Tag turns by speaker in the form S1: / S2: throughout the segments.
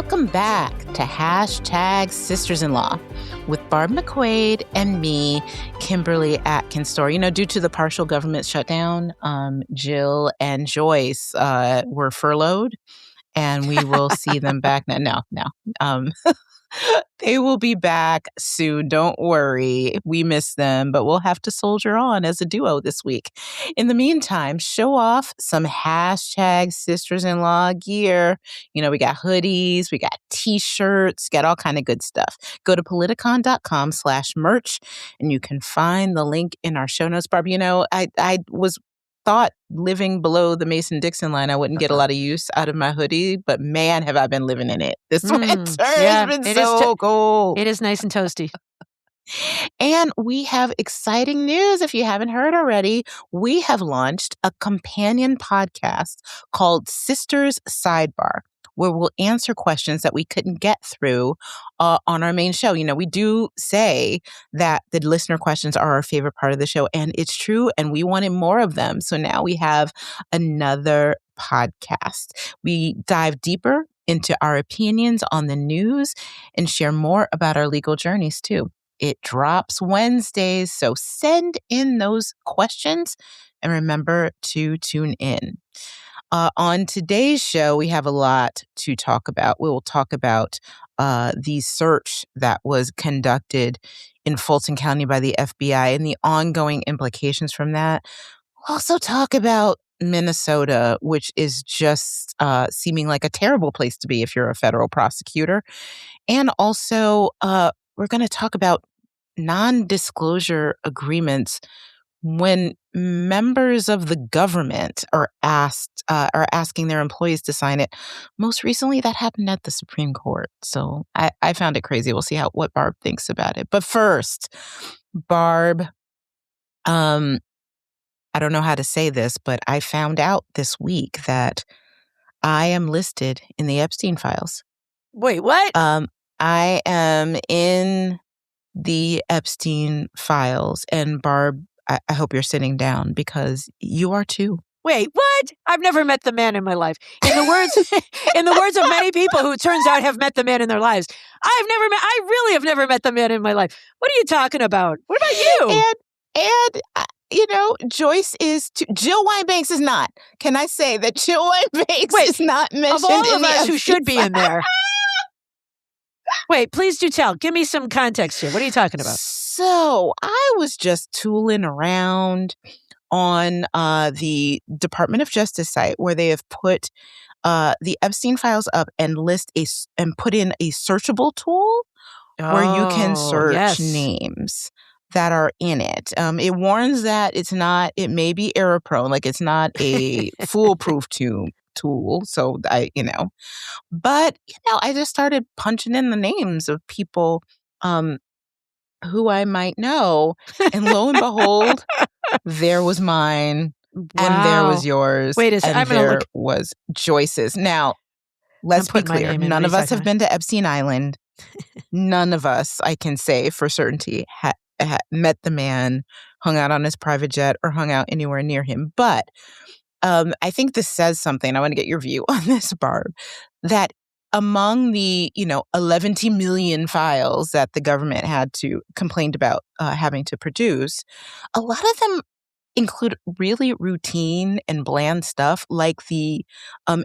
S1: Welcome back to #Sisters-in-Law with Barb McQuaid and me, Kimberly Atkins Stohr. You know, due to the partial government shutdown, Jill and Joyce were furloughed, and we will see them back now. No. They will be back soon. Don't worry. We miss them, but we'll have to soldier on as a duo this week. In the meantime, show off some #Sisters-in-Law gear. You know, we got hoodies, we got t-shirts, got all kind of good stuff. Go to politicon.com/merch, and you can find the link in our show notes. Barb, you know, I thought living below the Mason-Dixon line, I wouldn't get a lot of use out of my hoodie, but man, have I been living in it this winter.
S2: Yeah,
S1: it's been so cold.
S2: It is nice and toasty.
S1: And we have exciting news. If you haven't heard already, we have launched a companion podcast called Sisters Sidebar, where we'll answer questions that we couldn't get through on our main show. You know, we do say that the listener questions are our favorite part of the show, and it's true, and we wanted more of them. So now we have another podcast. We dive deeper into our opinions on the news and share more about our legal journeys, too. It drops Wednesdays, so send in those questions and remember to tune in. On today's show, we have a lot to talk about. We will talk about the search that was conducted in Fulton County by the FBI and the ongoing implications from that. We'll also talk about Minnesota, which is just seeming like a terrible place to be if you're a federal prosecutor. And also, we're going to talk about non-disclosure agreements when members of the government are asking their employees to sign it. Most recently, that happened at the Supreme Court. So I found it crazy. We'll see what Barb thinks about it. But first, Barb, I don't know how to say this, but I found out this week that I am listed in the Epstein files.
S2: Wait, what?
S1: I am in the Epstein files. And Barb, I hope you're sitting down because you are too.
S2: Wait, what? I've never met the man in my life. In the words of many people who it turns out have met the man in their lives, I really have never met the man in my life. What are you talking about? What about you?
S1: And you know, Joyce is too. Jill Wine-Banks is not. Can I say that Jill Wine-Banks is not mentioned
S2: of all
S1: in
S2: of
S1: the
S2: us
S1: Epstein
S2: who should be in there? Wait, please do tell. Give me some context here. What are you talking about?
S1: So I was just tooling around on the Department of Justice site where they have put the Epstein files up and put in a searchable tool where you can search names that are in it. It warns that it may be error prone, like it's not a foolproof tool. So but I just started punching in the names of people who I might know, and lo and behold, there was mine, and there was yours.
S2: Wait a second,
S1: and there was Joyce's. Now, let's be clear: none of us have been to Epstein Island. None of us, I can say for certainty, met the man, hung out on his private jet, or hung out anywhere near him. But I think this says something. I want to get your view on this, Barb, that among the, 11 million files that the government complained about having to produce, a lot of them include really routine and bland stuff, like the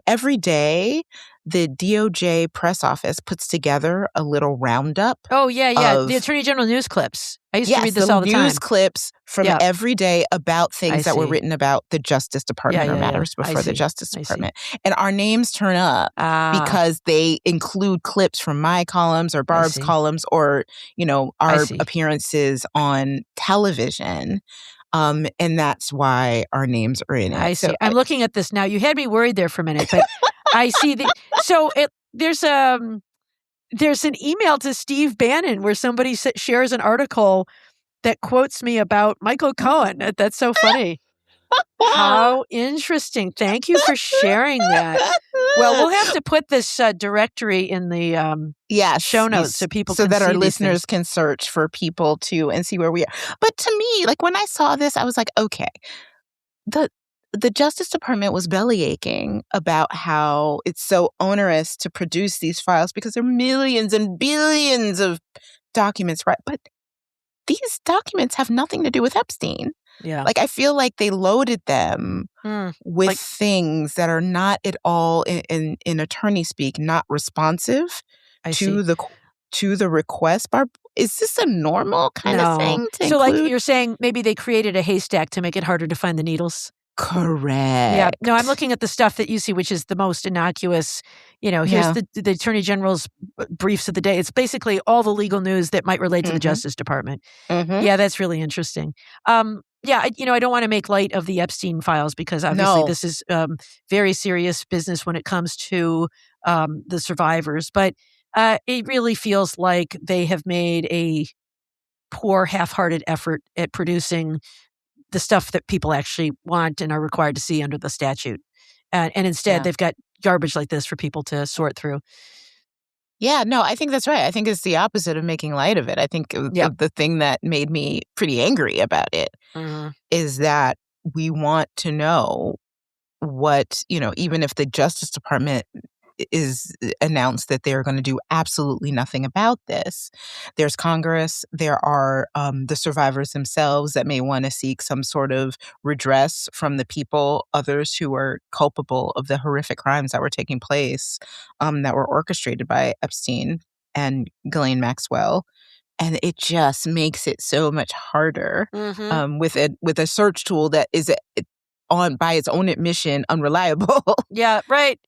S1: every day the DOJ press office puts together a little roundup.
S2: Oh, yeah. The Attorney General news clips. I used to read this all the time.
S1: News clips from every day about things that were written about the Justice Department or matters before the Justice Department. And our names turn up because they include clips from my columns or Barb's columns or, our appearances on television. And that's why our names are in it.
S2: I see. I'm looking at this now. You had me worried there for a minute, but I see there's an email to Steve Bannon where somebody shares an article that quotes me about Michael Cohen. That's so funny. How interesting. Thank you for sharing that. Well, we'll have to put this directory in the show notes so people can see
S1: that our listeners can search for people too and see where we are. But to me, like when I saw this, I was like, okay, the Justice Department was bellyaching about how it's so onerous to produce these files because there are millions and billions of documents, right? But these documents have nothing to do with Epstein.
S2: Yeah.
S1: Like, I feel like they loaded them with things that are not at all, in attorney speak, not responsive to the request. Barb, is this a normal kind of thing to
S2: So,
S1: include?
S2: like, you're saying maybe they created a haystack to make it harder to find the needles?
S1: Correct.
S2: Yeah. No, I'm looking at the stuff that you see, which is the most innocuous. Here's the Attorney General's briefs of the day. It's basically all the legal news that might relate to the Justice Department. Yeah, that's really interesting. I don't want to make light of the Epstein files because obviously this is very serious business when it comes to the survivors. But it really feels like they have made a poor, half-hearted effort at producing the stuff that people actually want and are required to see under the statute. And instead, they've got garbage like this for people to sort through.
S1: Yeah, no, I think that's right. I think it's the opposite of making light of it. I think the thing that made me pretty angry about it is that we want to know what, even if the Justice Department is announced that they're going to do absolutely nothing about this. There's Congress. There are the survivors themselves that may want to seek some sort of redress from the people, others who are culpable of the horrific crimes that were taking place, that were orchestrated by Epstein and Ghislaine Maxwell. And it just makes it so much harder with a search tool that is by its own admission unreliable.
S2: Yeah, right.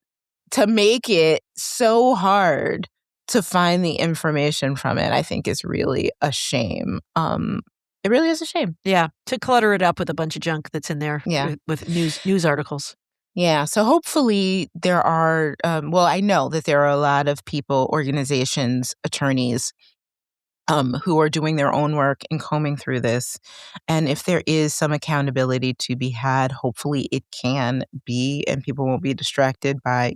S1: To make it so hard to find the information from it, I think is really a shame. It really is a shame.
S2: Yeah, to clutter it up with a bunch of junk that's in there with news articles.
S1: Yeah, so hopefully there are, I know that there are a lot of people, organizations, attorneys who are doing their own work and combing through this. And if there is some accountability to be had, hopefully it can be, and people won't be distracted by,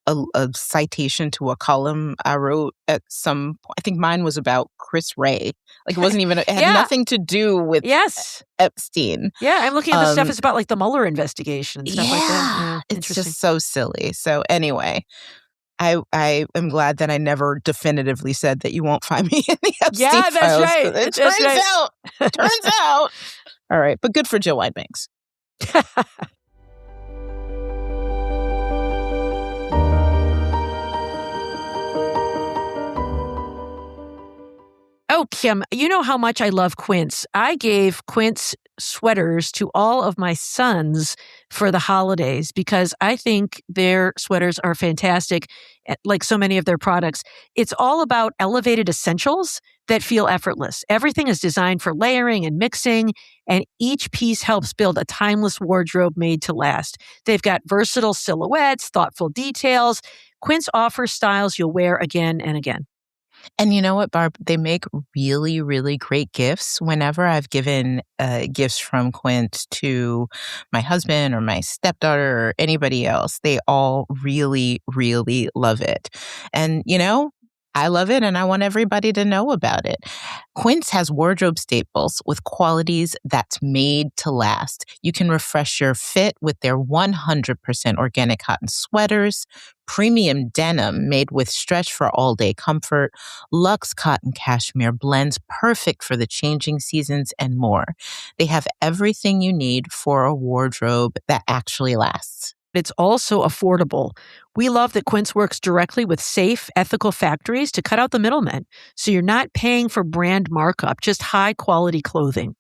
S1: a citation to a column I wrote at some point. I think mine was about Chris Wray. Like, it wasn't even, it had nothing to do with Epstein.
S2: Yeah, I'm looking at the stuff. It's about like the Mueller investigation and stuff like that. Yeah,
S1: it's just so silly. So anyway, I am glad that I never definitively said that you won't find me in the Epstein files.
S2: Yeah, that's right.
S1: It turns out. All right, but good for Jill Wine-Banks.
S2: Oh, Kim, you know how much I love Quince. I gave Quince sweaters to all of my sons for the holidays because I think their sweaters are fantastic, like so many of their products. It's all about elevated essentials that feel effortless. Everything is designed for layering and mixing, and each piece helps build a timeless wardrobe made to last. They've got versatile silhouettes, thoughtful details. Quince offers styles you'll wear again and again.
S1: And you know what, Barb? They make really, really great gifts. Whenever I've given gifts from Quince to my husband or my stepdaughter or anybody else, they all really, really love it. And, I love it and I want everybody to know about it. Quince has wardrobe staples with qualities that's made to last. You can refresh your fit with their 100% organic cotton sweaters, premium denim made with stretch for all-day comfort, luxe cotton cashmere blends perfect for the changing seasons, and more. They have everything you need for a wardrobe that actually lasts.
S2: It's also affordable. We love that Quince works directly with safe, ethical factories to cut out the middlemen, so you're not paying for brand markup, just high-quality clothing.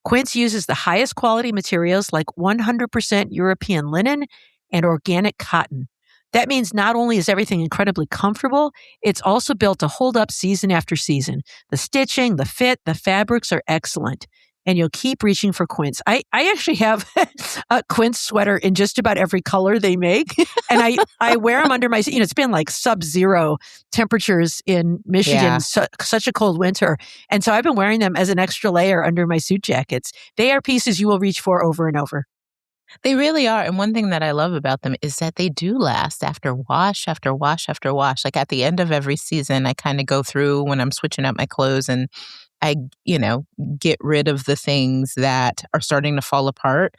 S2: Quince uses the highest quality materials like 100% European linen and organic cotton. That means not only is everything incredibly comfortable, it's also built to hold up season after season. The stitching, the fit, the fabrics are excellent. And you'll keep reaching for Quince. I actually have a Quince sweater in just about every color they make. And I wear them under my, it's been like sub-zero temperatures in Michigan, such a cold winter. And so I've been wearing them as an extra layer under my suit jackets. They are pieces you will reach for over and over.
S1: They really are. And one thing that I love about them is that they do last after wash, after wash, after wash. Like at the end of every season, I kind of go through when I'm switching out my clothes and I, get rid of the things that are starting to fall apart.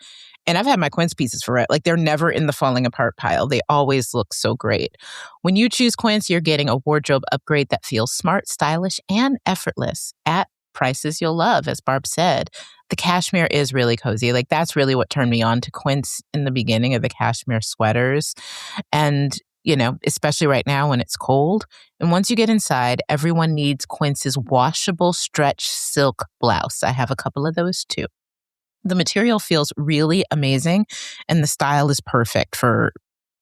S1: And I've had my Quince pieces for it. Like, they're never in the falling apart pile. They always look so great. When you choose Quince, you're getting a wardrobe upgrade that feels smart, stylish, and effortless at prices you'll love. As Barb said, the cashmere is really cozy. Like, that's really what turned me on to Quince in the beginning, of the cashmere sweaters. And, you know, especially right now when it's cold. And once you get inside, everyone needs Quince's washable stretch silk blouse. I have a couple of those too. The material feels really amazing, and the style is perfect for,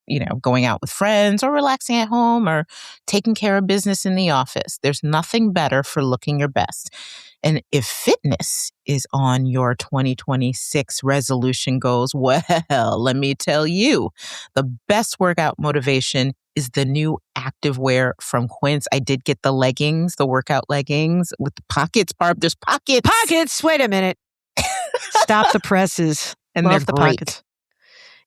S1: you know, going out with friends or relaxing at home or taking care of business in the office. There's nothing better for looking your best. And if fitness is on your 2026 resolution goals, well, let me tell you, the best workout motivation is the new activewear from Quince. I did get the leggings, the workout leggings with the pockets, Barb. There's pockets.
S2: Pockets. Wait a minute. Stop the presses.
S1: And
S2: Love
S1: they're
S2: the
S1: great.
S2: pockets.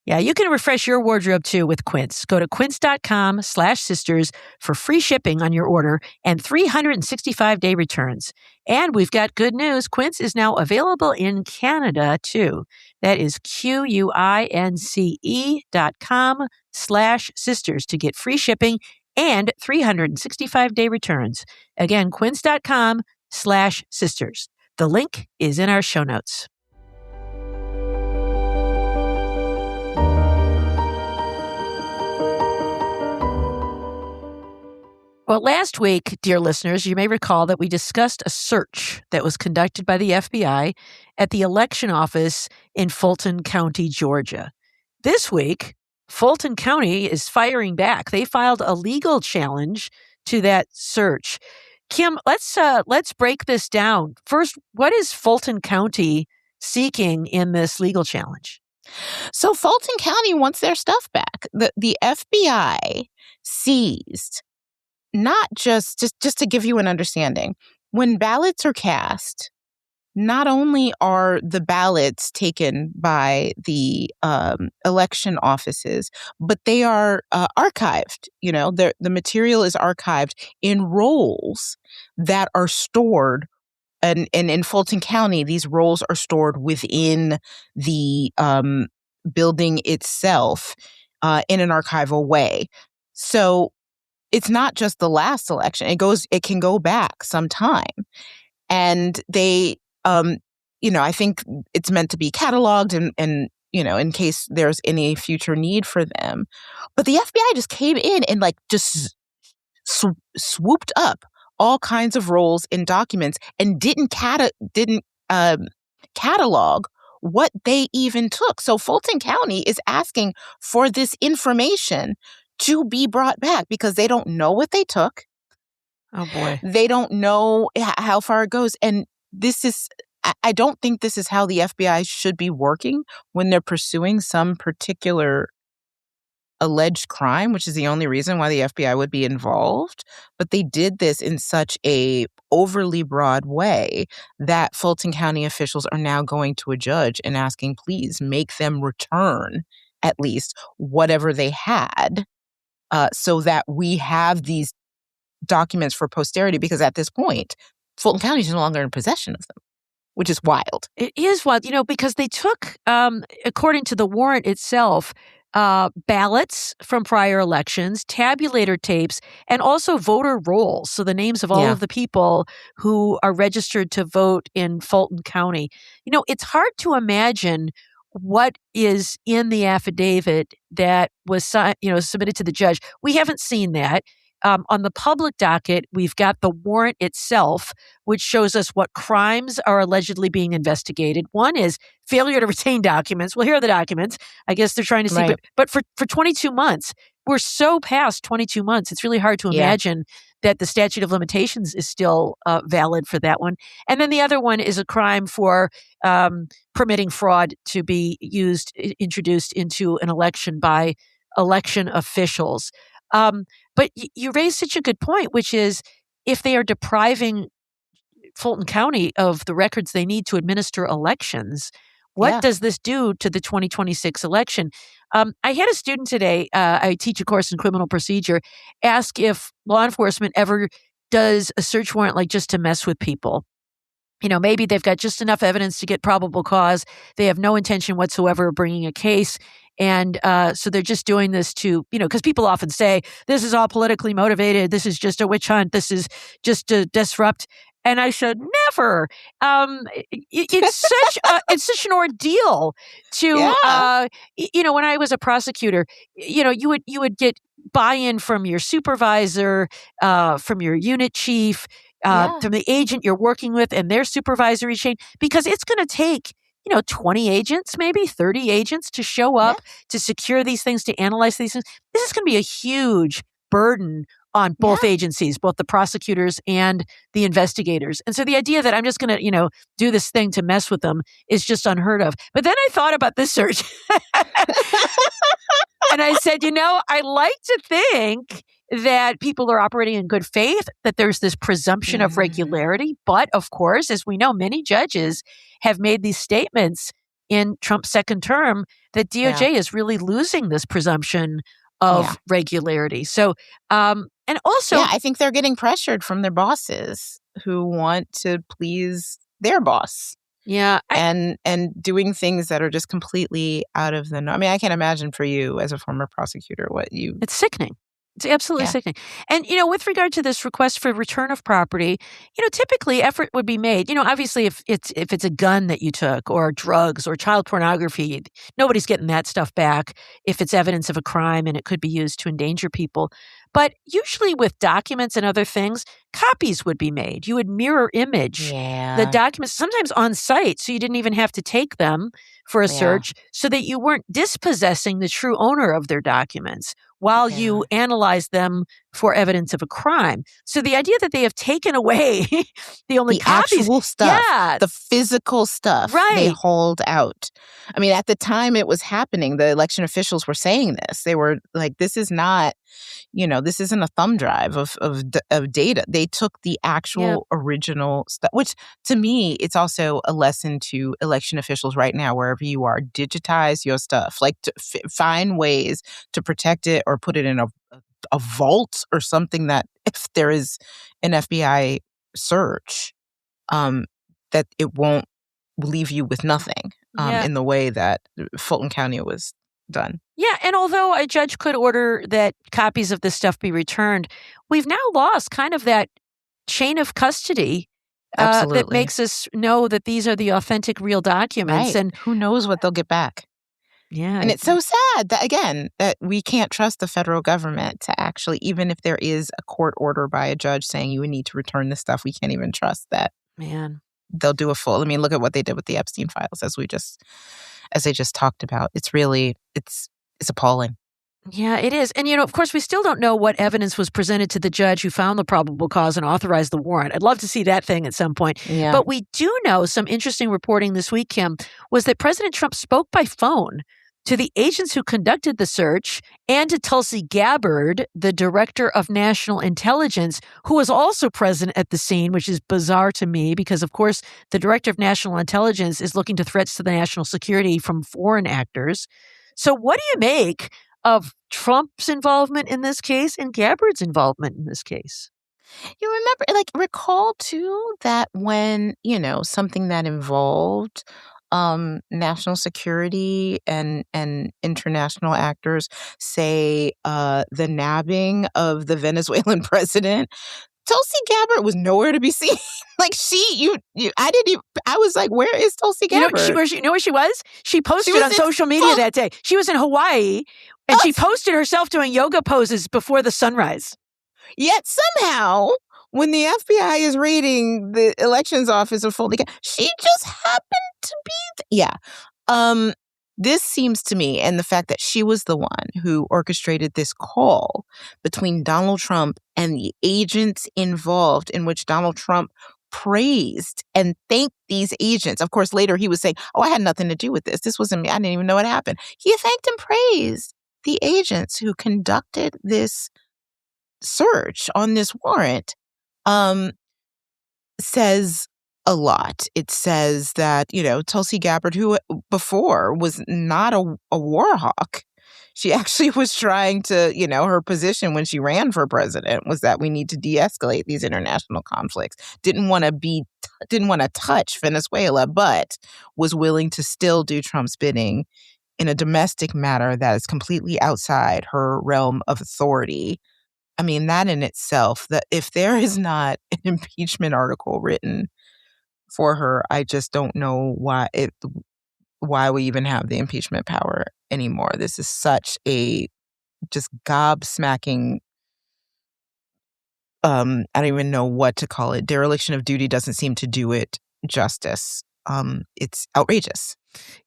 S2: Yeah, you can refresh your wardrobe too with Quince. Go to quince.com/sisters for free shipping on your order and 365-day returns. And we've got good news. Quince is now available in Canada too. That is QUINCE.com/sisters to get free shipping and 365-day returns. Again, quince.com/sisters. The link is in our show notes. Well, last week, dear listeners, you may recall that we discussed a search that was conducted by the FBI at the election office in Fulton County, Georgia. This week, Fulton County is firing back. They filed a legal challenge to that search. Kim, let's break this down. First, what is Fulton County seeking in this legal challenge?
S1: So Fulton County wants their stuff back. The FBI seized, not just to give you an understanding, when ballots are cast, not only are the ballots taken by the election offices, but they are archived. You know, the material is archived in rolls that are stored. And in Fulton County, these rolls are stored within the building itself in an archival way. So it's not just the last election. It can go back some time. And they, I think it's meant to be cataloged and, in case there's any future need for them. But the FBI just came in and just swooped up all kinds of rolls and documents and didn't catalog what they even took. So Fulton County is asking for this information to be brought back because they don't know what they took.
S2: Oh, boy.
S1: They don't know how far it goes. And I don't think this is how the FBI should be working when they're pursuing some particular alleged crime, which is the only reason why the FBI would be involved. But they did this in such a overly broad way that Fulton County officials are now going to a judge and asking, please make them return at least whatever they had so that we have these documents for posterity, because at this point, Fulton County is no longer in possession of them, which is wild.
S2: It is wild, because they took, according to the warrant itself, ballots from prior elections, tabulator tapes, and also voter rolls. So the names of all of the people who are registered to vote in Fulton County. It's hard to imagine what is in the affidavit that was submitted to the judge. We haven't seen that. On the public docket, we've got the warrant itself, which shows us what crimes are allegedly being investigated. One is failure to retain documents. Well, here are the documents. I guess they're trying to see.
S1: Right.
S2: But for 22 months, we're so past 22 months, it's really hard to imagine that the statute of limitations is still valid for that one. And then the other one is a crime for permitting fraud to be introduced into an election by election officials. But you raised such a good point, which is if they are depriving Fulton County of the records they need to administer elections, what does this do to the 2026 election? I had a student today, I teach a course in criminal procedure, ask if law enforcement ever does a search warrant just to mess with people. maybe they've got just enough evidence to get probable cause. They have no intention whatsoever of bringing a case. And so they're just doing this to, because people often say, this is all politically motivated. This is just a witch hunt. This is just to disrupt. And I said, never. It's such an ordeal to, when I was a prosecutor, you would get buy-in from your supervisor, from your unit chief, from the agent you're working with and their supervisory chain, because it's going to take 20 agents, maybe 30 agents to show up, to secure these things, to analyze these things. This is going to be a huge burden on both agencies, both the prosecutors and the investigators. And so the idea that I'm just going to, do this thing to mess with them is just unheard of. But then I thought about this search and I said, I like to think that people are operating in good faith, that there's this presumption of regularity. But of course, as we know, many judges have made these statements in Trump's second term that DOJ is really losing this presumption of regularity. So, and also,
S1: I think they're getting pressured from their bosses who want to please their boss.
S2: Yeah.
S1: And doing things that are just completely out of the norm. I mean, I can't imagine for you as a former prosecutor
S2: It's sickening. It's absolutely sickening. And, with regard to this request for return of property, typically effort would be made. Obviously, if it's a gun that you took or drugs or child pornography, nobody's getting that stuff back if it's evidence of a crime and it could be used to endanger people. But usually with documents and other things, copies would be made. You would mirror image the documents, sometimes on site, so you didn't even have to take them for a search, so that you weren't dispossessing the true owner of their documents while you analyze them for evidence of a crime. So the idea that they have taken away the
S1: actual stuff, the physical stuff they hold out. I mean, at the time it was happening, the election officials were saying this. They were like, this is not, this isn't a thumb drive of data. They took the actual original stuff, which to me, it's also a lesson to election officials right now, wherever you are, digitize your stuff, like to find ways to protect it or put it in a vault or something that if there is an FBI search, that it won't leave you with nothing in the way that Fulton County was done.
S2: Yeah, and although a judge could order that copies of this stuff be returned, we've now lost kind of that chain of custody that makes us know that these are the authentic, real documents.
S1: Right.
S2: And
S1: who knows what they'll get back.
S2: Yeah.
S1: And it's so sad that, again, that we can't trust the federal government to actually, even if there is a court order by a judge saying you need to return this stuff, we can't even trust that.
S2: Man.
S1: They'll do a full, look at what they did with the Epstein files as they just talked about. It's really, it's appalling.
S2: Yeah, it is. And, of course, we still don't know what evidence was presented to the judge who found the probable cause and authorized the warrant. I'd love to see that thing at some point.
S1: Yeah.
S2: But we do know some interesting reporting this week, Kim, was that President Trump spoke by phone to the agents who conducted the search and to Tulsi Gabbard, the director of national intelligence, who was also present at the scene, which is bizarre to me because, of course, the director of national intelligence is looking to threats to the national security from foreign actors. So what do you make of Trump's involvement in this case and Gabbard's involvement in this case?
S1: You remember, recall too that when, something that involved national security and international actors, say the nabbing of the Venezuelan president, Tulsi Gabbard was nowhere to be seen. I was like, where is Tulsi Gabbard?
S2: You know where she was? She posted on social media that day. She was in Hawaii, and she posted herself doing yoga poses before the sunrise.
S1: Yet somehow, when the FBI is raiding the elections office of Fulton County, she just happened to be this seems to me, and the fact that she was the one who orchestrated this call between Donald Trump and the agents involved, in which Donald Trump praised and thanked these agents. Of course, later he was saying, I had nothing to do with this. This wasn't me. I didn't even know what happened. He thanked and praised the agents who conducted this search on this warrant. Says a lot. It says that, Tulsi Gabbard, who before was not a war hawk, she actually was trying to, her position when she ran for president was that we need to de-escalate these international conflicts. Didn't want to be didn't want to touch Venezuela, but was willing to still do Trump's bidding in a domestic matter that is completely outside her realm of authority. I mean, that in itself, that if there is not an impeachment article written for her, I just don't know why we even have the impeachment power anymore. This is such a just gobsmacking, I don't even know what to call it. Dereliction of duty doesn't seem to do it justice. It's outrageous.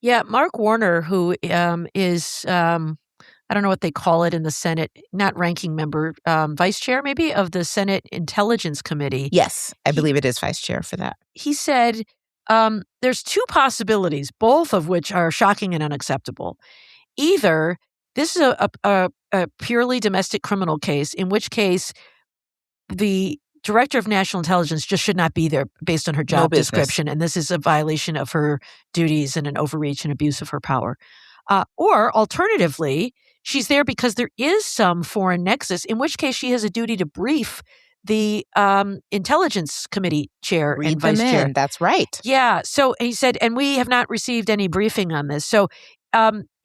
S2: Yeah, Mark Warner, who is, I don't know what they call it in the Senate, not ranking member, vice chair maybe of the Senate Intelligence Committee.
S1: Yes, I believe it is vice chair for that.
S2: He said there's two possibilities, both of which are shocking and unacceptable. Either this is a purely domestic criminal case, in which case the Director of National Intelligence just should not be there based on her job description, and this is a violation of her duties and an overreach and abuse of her power. Or alternatively, she's there because there is some foreign nexus, in which case she has a duty to brief the Intelligence Committee chair and vice chair.
S1: That's right.
S2: Yeah. So he said, and we have not received any briefing on this. So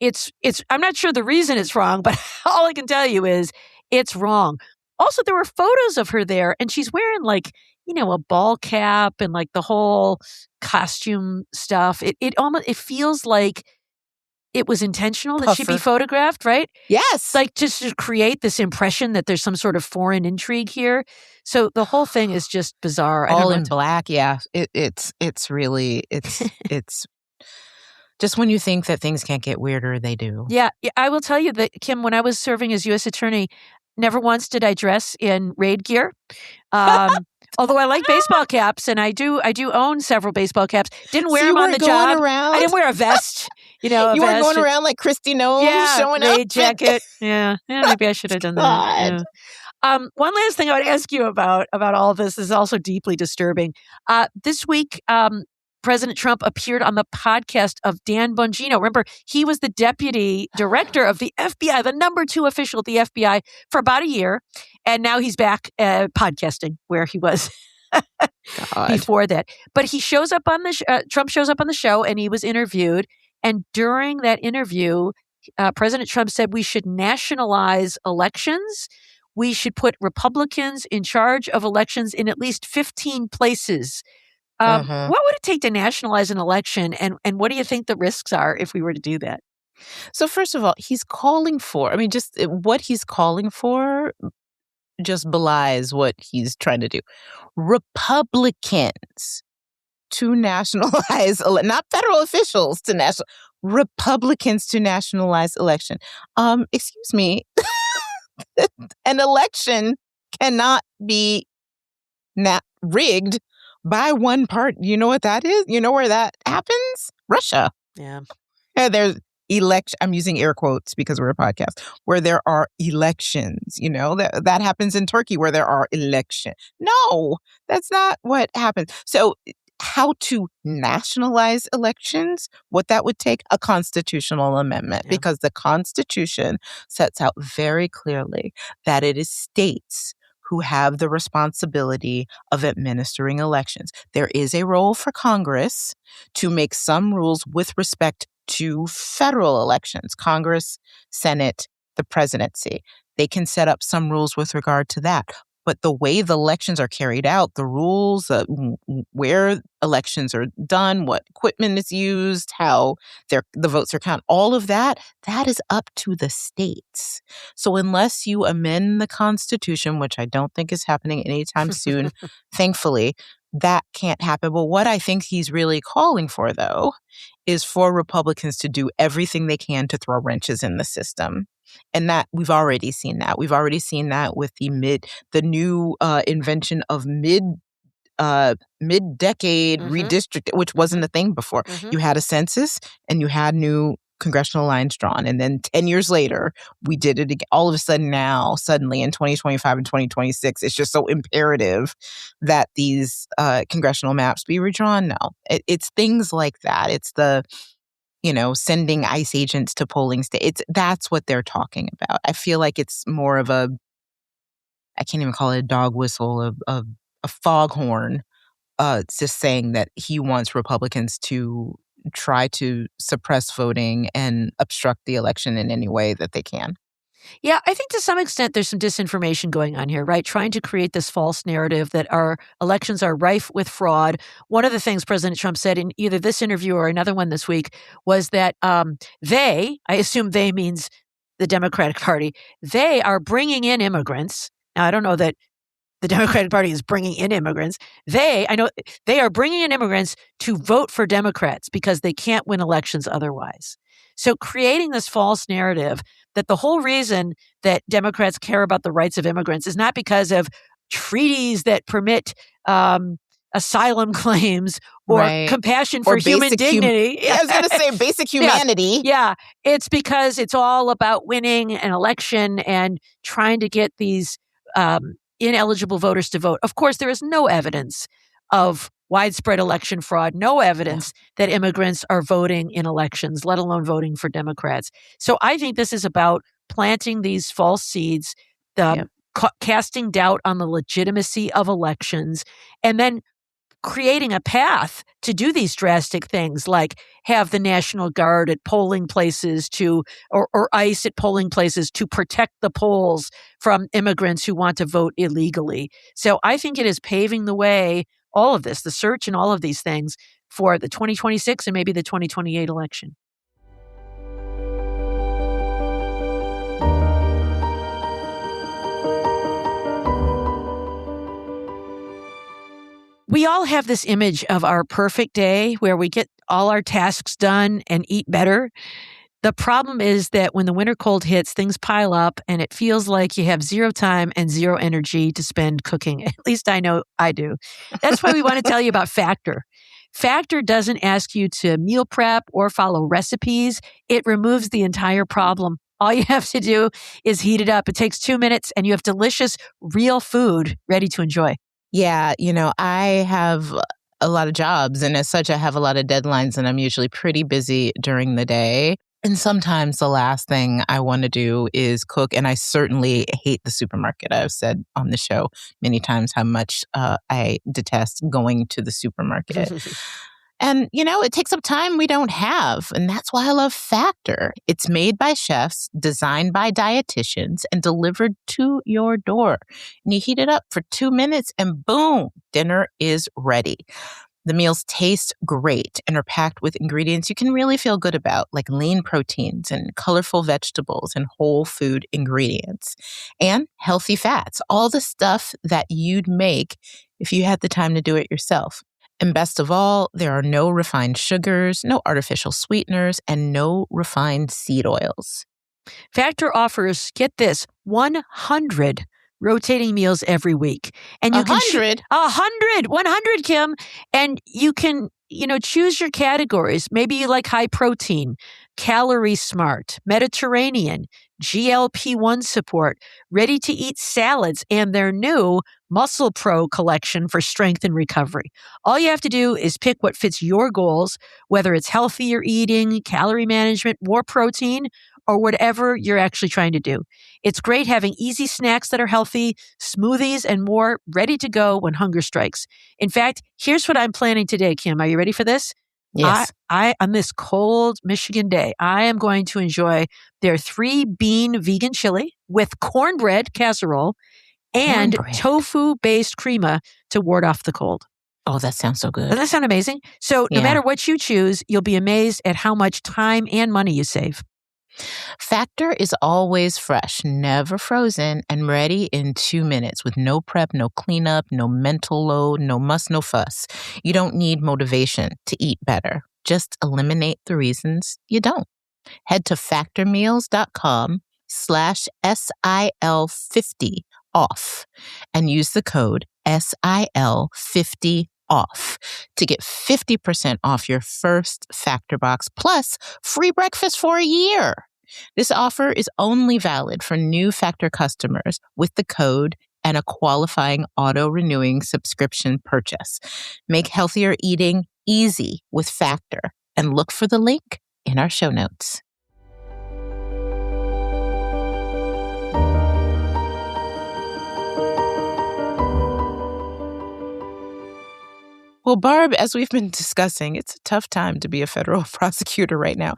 S2: it's. I'm not sure the reason it's wrong, but all I can tell you is it's wrong. Also, there were photos of her there, and she's wearing a ball cap and the whole costume stuff. It feels like it was intentional that she be photographed, right?
S1: Yes.
S2: Just to create this impression that there's some sort of foreign intrigue here. So the whole thing is just bizarre.
S1: All in black, yeah. It's really just when you think that things can't get weirder, they do.
S2: Yeah, I will tell you that, Kim, when I was serving as U.S. Attorney, never once did I dress in raid gear. Although I like baseball caps, and I do own several baseball caps. Didn't wear them on the job.
S1: Around?
S2: I didn't wear a vest. You weren't
S1: going around like Christy Nome, showing up.
S2: Raid jacket. Yeah, maybe I should have done that. Yeah. One last thing I would ask you about all this is also deeply disturbing. This week, President Trump appeared on the podcast of Dan Bongino. Remember, he was the deputy director of the FBI, the number 2 official at the FBI for about a year. And now he's back podcasting where he was before that. But he shows up on Trump shows up on the show, and he was interviewed. And during that interview, President Trump said we should nationalize elections. We should put Republicans in charge of elections in at least 15 places. What would it take to nationalize an election, and what do you think the risks are if we were to do that?
S1: So first of all, he's calling for, just what he's calling for just belies what he's trying to do. Republicans to nationalize, not federal officials to Republicans to nationalize election. Excuse me, an election cannot be rigged by one part. You know what that is? You know where that happens? Russia.
S2: Yeah.
S1: There's I'm using air quotes because we're a podcast, where there are elections. That happens in Turkey where there are elections. No, that's not what happens. So how to nationalize elections, what that would take, a constitutional amendment, because the Constitution sets out very clearly that it is states who have the responsibility of administering elections. There is a role for Congress to make some rules with respect to federal elections. Congress, Senate, the presidency. They can set up some rules with regard to that. But the way the elections are carried out, the rules, where elections are done, what equipment is used, how the votes are counted, all of that is up to the states. So unless you amend the Constitution, which I don't think is happening anytime soon, thankfully, that can't happen. But what I think he's really calling for, though, is for Republicans to do everything they can to throw wrenches in the system. And that we've already seen that. We've already seen that with the new invention of mid-decade redistricting, which wasn't a thing before. You had a census and you had new congressional lines drawn. And then 10 years later, we did it again. All of a sudden now, suddenly in 2025 and 2026, it's just so imperative that these congressional maps be redrawn. No, it's things like that. It's the sending ICE agents to polling states. That's what they're talking about. I feel like it's more of I can't even call it a dog whistle, a foghorn just saying that he wants Republicans to try to suppress voting and obstruct the election in any way that they can.
S2: Yeah, I think to some extent there's some disinformation going on here, right? Trying to create this false narrative that our elections are rife with fraud. One of the things President Trump said in either this interview or another one this week was that I assume they means the Democratic Party, they are bringing in immigrants. Now, I don't know that the Democratic Party is bringing in immigrants. I know they are bringing in immigrants to vote for Democrats because they can't win elections otherwise. So creating this false narrative that the whole reason that Democrats care about the rights of immigrants is not because of treaties that permit asylum claims or compassion for human dignity.
S1: I was going to say basic humanity.
S2: Yeah, it's because it's all about winning an election and trying to get these ineligible voters to vote. Of course, there is no evidence of widespread election fraud, no evidence that immigrants are voting in elections, let alone voting for Democrats. So I think this is about planting these false seeds, casting doubt on the legitimacy of elections, and then creating a path to do these drastic things like have the National Guard at polling places or ICE at polling places to protect the polls from immigrants who want to vote illegally. So I think it is paving the way, all of this, the search and all of these things for the 2026 and maybe the 2028 election. We all have this image of our perfect day where we get all our tasks done and eat better. The problem is that when the winter cold hits, things pile up and it feels like you have zero time and zero energy to spend cooking. At least I know I do. That's why we want to tell you about Factor. Factor doesn't ask you to meal prep or follow recipes. It removes the entire problem. All you have to do is heat it up. It takes 2 minutes and you have delicious, real food ready to enjoy.
S1: Yeah, I have a lot of jobs, and as such, I have a lot of deadlines, and I'm usually pretty busy during the day. And sometimes the last thing I want to do is cook, and I certainly hate the supermarket. I've said on the show many times how much I detest going to the supermarket. And, it takes up time we don't have. And that's why I love Factor. It's made by chefs, designed by dietitians, and delivered to your door. And you heat it up for 2 minutes and boom, dinner is ready. The meals taste great and are packed with ingredients you can really feel good about, like lean proteins and colorful vegetables and whole food ingredients. And healthy fats, all the stuff that you'd make if you had the time to do it yourself. And best of all, there are no refined sugars, no artificial sweeteners, and no refined seed oils.
S2: Factor offers, get this, 100 rotating meals every week. And you
S1: 100?
S2: 100, Kim. And you can, choose your categories. Maybe you like high protein, calorie smart, Mediterranean, GLP-1 support, ready to eat salads, and their new Muscle Pro collection for strength and recovery. All you have to do is pick what fits your goals, whether it's healthier eating, calorie management, more protein, or whatever you're actually trying to do. It's great having easy snacks that are healthy, smoothies, and more ready to go when hunger strikes. In fact, here's what I'm planning today, Kim. Are you ready for this?
S1: Yes.
S2: I on this cold Michigan day, I am going to enjoy their 3-bean vegan chili with cornbread casserole and tofu-based crema to ward off the cold.
S1: Oh, that sounds so good.
S2: Doesn't that sound amazing? So no matter what you choose, you'll be amazed at how much time and money you save.
S1: Factor is always fresh, never frozen, and ready in 2 minutes with no prep, no cleanup, no mental load, no muss, no fuss. You don't need motivation to eat better. Just eliminate the reasons you don't. Head to factormeals.com/SIL50 off and use the code SIL50 off to get 50% off your first Factor box plus free breakfast for a year. This offer is only valid for new Factor customers with the code and a qualifying auto-renewing subscription purchase. Make healthier eating easy with Factor and look for the link in our show notes. Well, Barb, as we've been discussing, it's a tough time to be a federal prosecutor right now,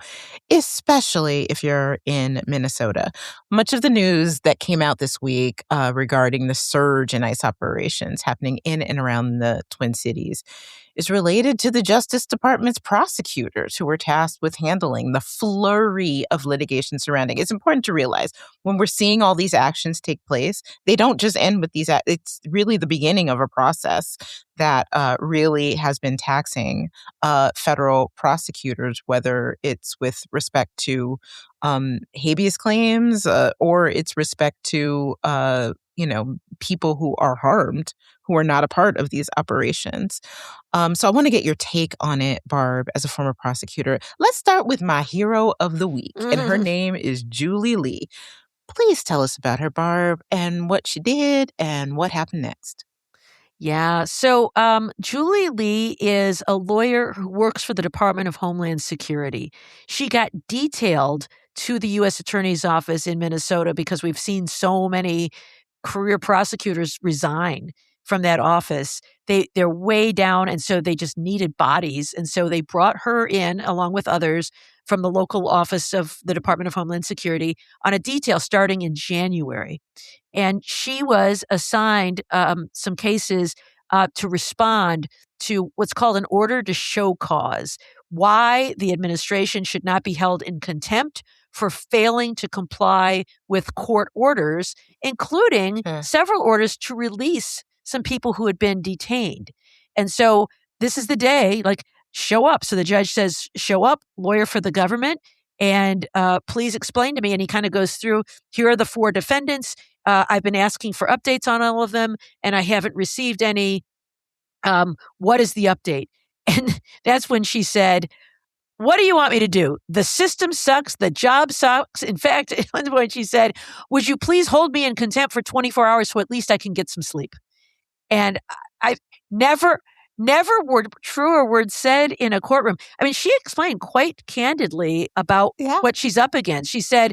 S1: especially if you're in Minnesota. Much of the news that came out this week regarding the surge in ICE operations happening in and around the Twin Cities is related to the Justice Department's prosecutors who were tasked with handling the flurry of litigation surrounding. It's important to realize when we're seeing all these actions take place, they don't just end with these. It's really the beginning of a process that really has been taxing federal prosecutors, whether it's with respect to habeas claims or it's respect to people who are harmed, who are not a part of these operations. So I want to get your take on it, Barb, as a former prosecutor. Let's start with my hero of the week, and her name is Julie Lee. Please tell us about her, Barb, and what she did and what happened next.
S2: Yeah. So Julie Lee is a lawyer who works for the Department of Homeland Security. She got detailed to the U.S. Attorney's Office in Minnesota because we've seen so many career prosecutors resign from that office. They're way down, and so they just needed bodies. And so they brought her in, along with others from the local office of the Department of Homeland Security, on a detail starting in January. And she was assigned some cases to respond to what's called an order to show cause, why the administration should not be held in contempt for failing to comply with court orders, including several orders to release some people who had been detained. And so this is the day, like, show up. So the judge says, show up, lawyer for the government, and please explain to me. And he kind of goes through, here are the 4 defendants. I've been asking for updates on all of them, and I haven't received any. What is the update? And that's when she said, what do you want me to do? The system sucks. The job sucks. In fact, at one point she said, would you please hold me in contempt for 24 hours so at least I can get some sleep? And I've never word truer word said in a courtroom. I mean, she explained quite candidly about what she's up against. She said,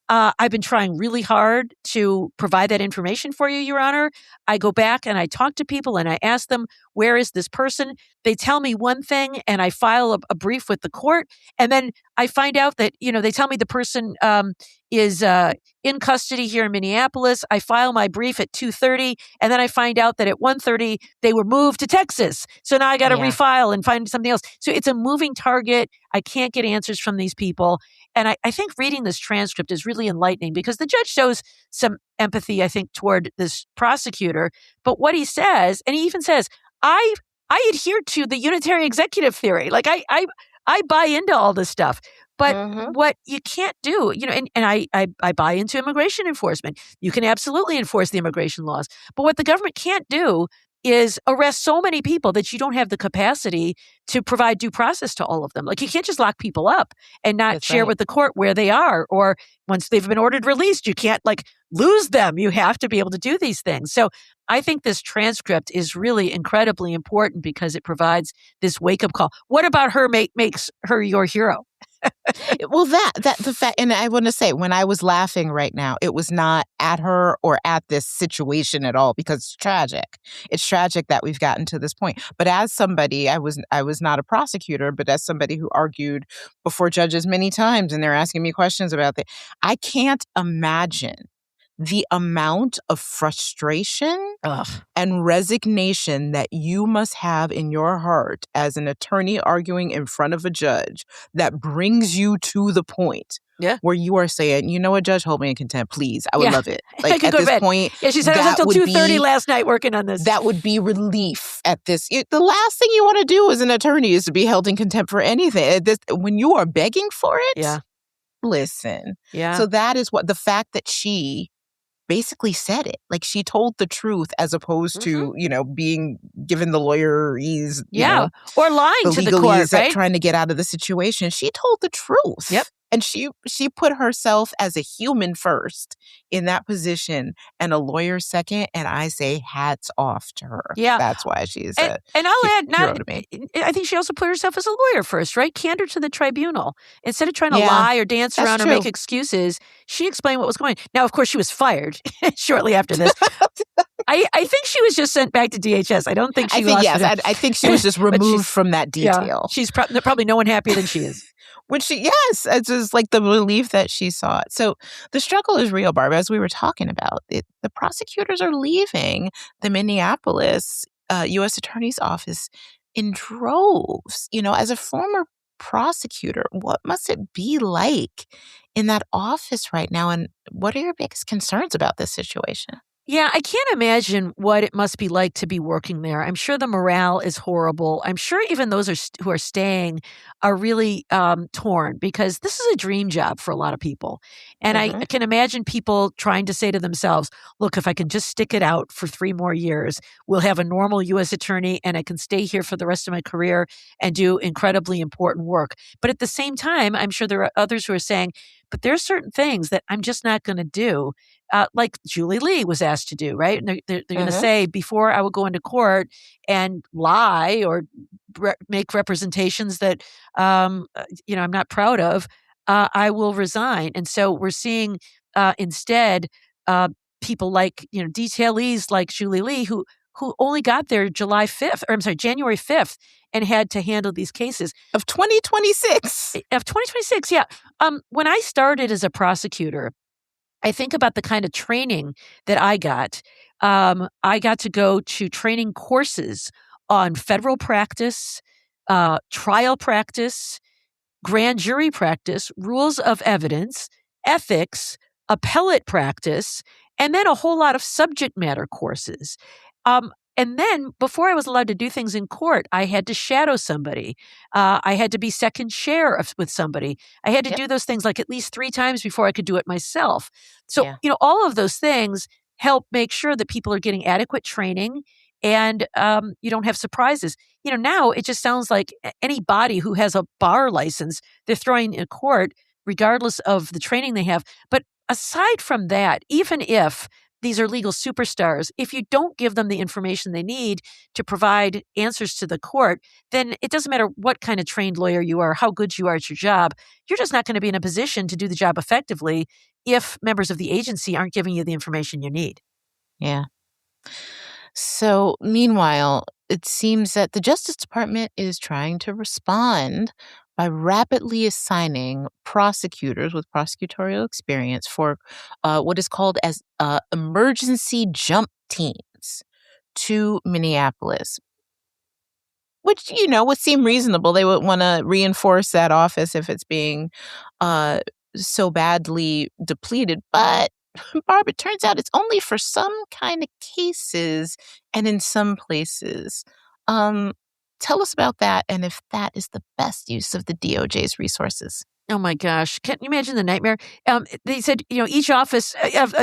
S2: I've been trying really hard to provide that information for you, Your Honor. I go back and I talk to people and I ask them, where is this person? They tell me one thing and I file a brief with the court. And then I find out that, they tell me the person is in custody here in Minneapolis. I file my brief at 2:30, and then I find out that at 1:30 they were moved to Texas. So now I got to refile and find something else. So it's a moving target. I can't get answers from these people. And I think reading this transcript is really enlightening because the judge shows some empathy, I think, toward this prosecutor. But what he says, and he even says, I adhere to the unitary executive theory. Like I buy into all this stuff. But what you can't do, and I buy into immigration enforcement. You can absolutely enforce the immigration laws. But what the government can't do is arrest so many people that you don't have the capacity to provide due process to all of them. Like, you can't just lock people up and not share with the court where they are. Or once they've been ordered released, you can't lose them. You have to be able to do these things. So I think this transcript is really incredibly important because it provides this wake-up call. What about her makes her your hero?
S1: Well, the fact, and I want to say, when I was laughing right now, it was not at her or at this situation at all, because it's tragic. It's tragic that we've gotten to this point. But as somebody, I was not a prosecutor, but as somebody who argued before judges many times, and they're asking me questions about that, I can't imagine the amount of frustration and resignation that you must have in your heart as an attorney arguing in front of a judge that brings you to the point where you are saying, you know what, judge, hold me in contempt, please. I would love it.
S2: Like, at this point. Yeah, she said I was until 2:30 last night working on this.
S1: That would be relief at this. The last thing you want to do as an attorney is to be held in contempt for anything. When you are begging for it, listen. Yeah. So that is the fact that she basically said it. Like, she told the truth as opposed to, being given the lawyerese,
S2: or lying to the court, right?
S1: Trying to get out of the situation. She told the truth.
S2: Yep.
S1: And she put herself as a human first in that position and a lawyer second. And I say hats off to her.
S2: Yeah.
S1: That's why she's
S2: and I'll add,
S1: hero to me.
S2: I think she also put herself as a lawyer first, right? Candor to the tribunal. Instead of trying to
S1: Yeah,
S2: lie or dance
S1: that's
S2: around or
S1: true.
S2: make excuses, she explained what was going on. Now, of course, she was fired shortly after this. I think she was just sent back to DHS. I don't think she lost
S1: yes.
S2: her job.
S1: I think she was just removed from that detail.
S2: Yeah, she's probably no one happier than she is.
S1: Yes, it's just like the relief that she saw it. So the struggle is real, Barb, as we were talking about. The prosecutors are leaving the Minneapolis U.S. Attorney's Office in droves. As a former prosecutor, what must it be like in that office right now? And what are your biggest concerns about this situation?
S2: Yeah, I can't imagine what it must be like to be working there. I'm sure the morale is horrible. I'm sure even those who are staying are really torn because this is a dream job for a lot of people. And I can imagine people trying to say to themselves, look, if I can just stick it out for 3 more years, we'll have a normal U.S. attorney and I can stay here for the rest of my career and do incredibly important work. But at the same time, I'm sure there are others who are saying, but there are certain things that I'm just not going to do. Like Julie Lee was asked to do, right? And they're going to say, before I would go into court and lie or make representations that, I'm not proud of, I will resign. And so we're seeing instead people like, detailees like Julie Lee who only got there January 5th and had to handle these cases.
S1: Of 2026.
S2: Of 2026, yeah. When I started as a prosecutor, I think about the kind of training that I got. I got to go to training courses on federal practice, trial practice, grand jury practice, rules of evidence, ethics, appellate practice, and then a whole lot of subject matter courses. And then before I was allowed to do things in court, I had to shadow somebody. I had to be second chair with somebody. I had to do those things like at least 3 times before I could do it myself. So, all of those things help make sure that people are getting adequate training and you don't have surprises. Now it just sounds like anybody who has a bar license, they're throwing in court regardless of the training they have. But aside from that, even if these are legal superstars, if you don't give them the information they need to provide answers to the court, then it doesn't matter what kind of trained lawyer you are, how good you are at your job, you're just not going to be in a position to do the job effectively if members of the agency aren't giving you the information you need.
S1: Yeah. So, meanwhile, it seems that the Justice Department is trying to respond by rapidly assigning prosecutors with prosecutorial experience for what is called as emergency jump teams to Minneapolis, which, would seem reasonable. They would want to reinforce that office if it's being so badly depleted. But Barb, it turns out it's only for some kind of cases and in some places. Tell us about that and if that is the best use of the DOJ's resources.
S2: Oh my gosh. Can you imagine the nightmare? They said, each office,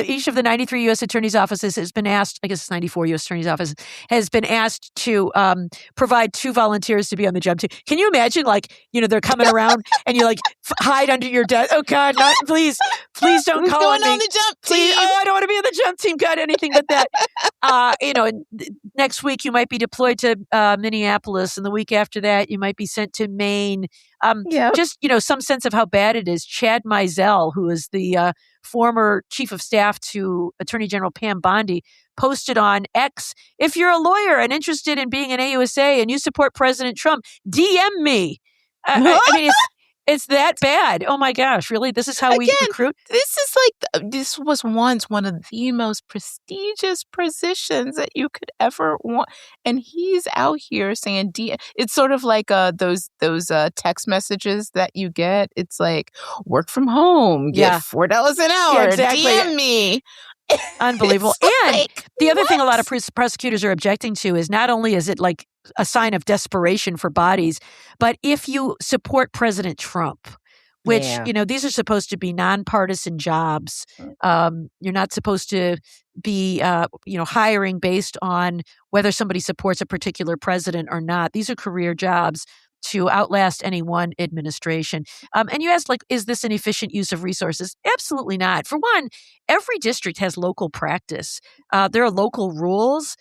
S2: each of the 93 U.S. attorneys' offices has been asked, I guess it's 94 U.S. attorneys' offices, has been asked to provide 2 volunteers to be on the jump team. Can you imagine, they're coming around and you hide under your desk? Oh God, please don't
S1: Who's
S2: call
S1: going
S2: on me.
S1: On the jump team?
S2: Please, I don't want to be on the jump team. God, anything but that. Next week you might be deployed to Minneapolis, and the week after that you might be sent to Maine. Just, some sense of how bad it is. Chad Mizell, who is the former chief of staff to Attorney General Pam Bondi, posted on X, if you're a lawyer and interested in being an AUSA and you support President Trump, DM me. I mean, it's that bad. Oh my gosh, really? This is how we recruit?
S1: This was once one of the most prestigious positions that you could ever want. And he's out here saying, it's sort of like those text messages that you get. It's like, work from home, get $4 an hour, exactly. DM me.
S2: Unbelievable. And the other thing a lot of prosecutors are objecting to is not only is it like a sign of desperation for bodies, but if you support President Trump, which, these are supposed to be nonpartisan jobs. You're not supposed to be, hiring based on whether somebody supports a particular president or not. These are career jobs. to outlast any one administration. And you asked, like, is this an efficient use of resources? Absolutely not. For one, every district has local practice. There are local rules.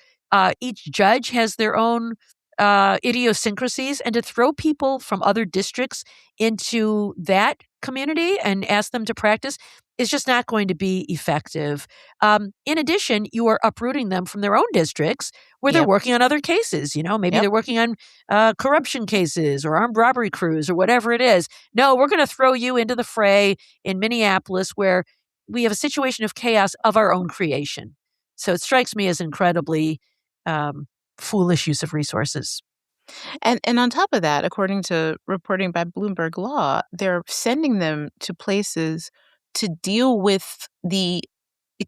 S2: Each judge has their own idiosyncrasies, and to throw people from other districts into that community and ask them to practice is just not going to be effective. In addition, you are uprooting them from their own districts where they're working on other cases. Maybe they're working on corruption cases or armed robbery crews or whatever it is. No, we're going to throw you into the fray in Minneapolis where we have a situation of chaos of our own creation. So it strikes me as incredibly foolish use of resources.
S1: And on top of that, according to reporting by Bloomberg Law, they're sending them to places to deal with the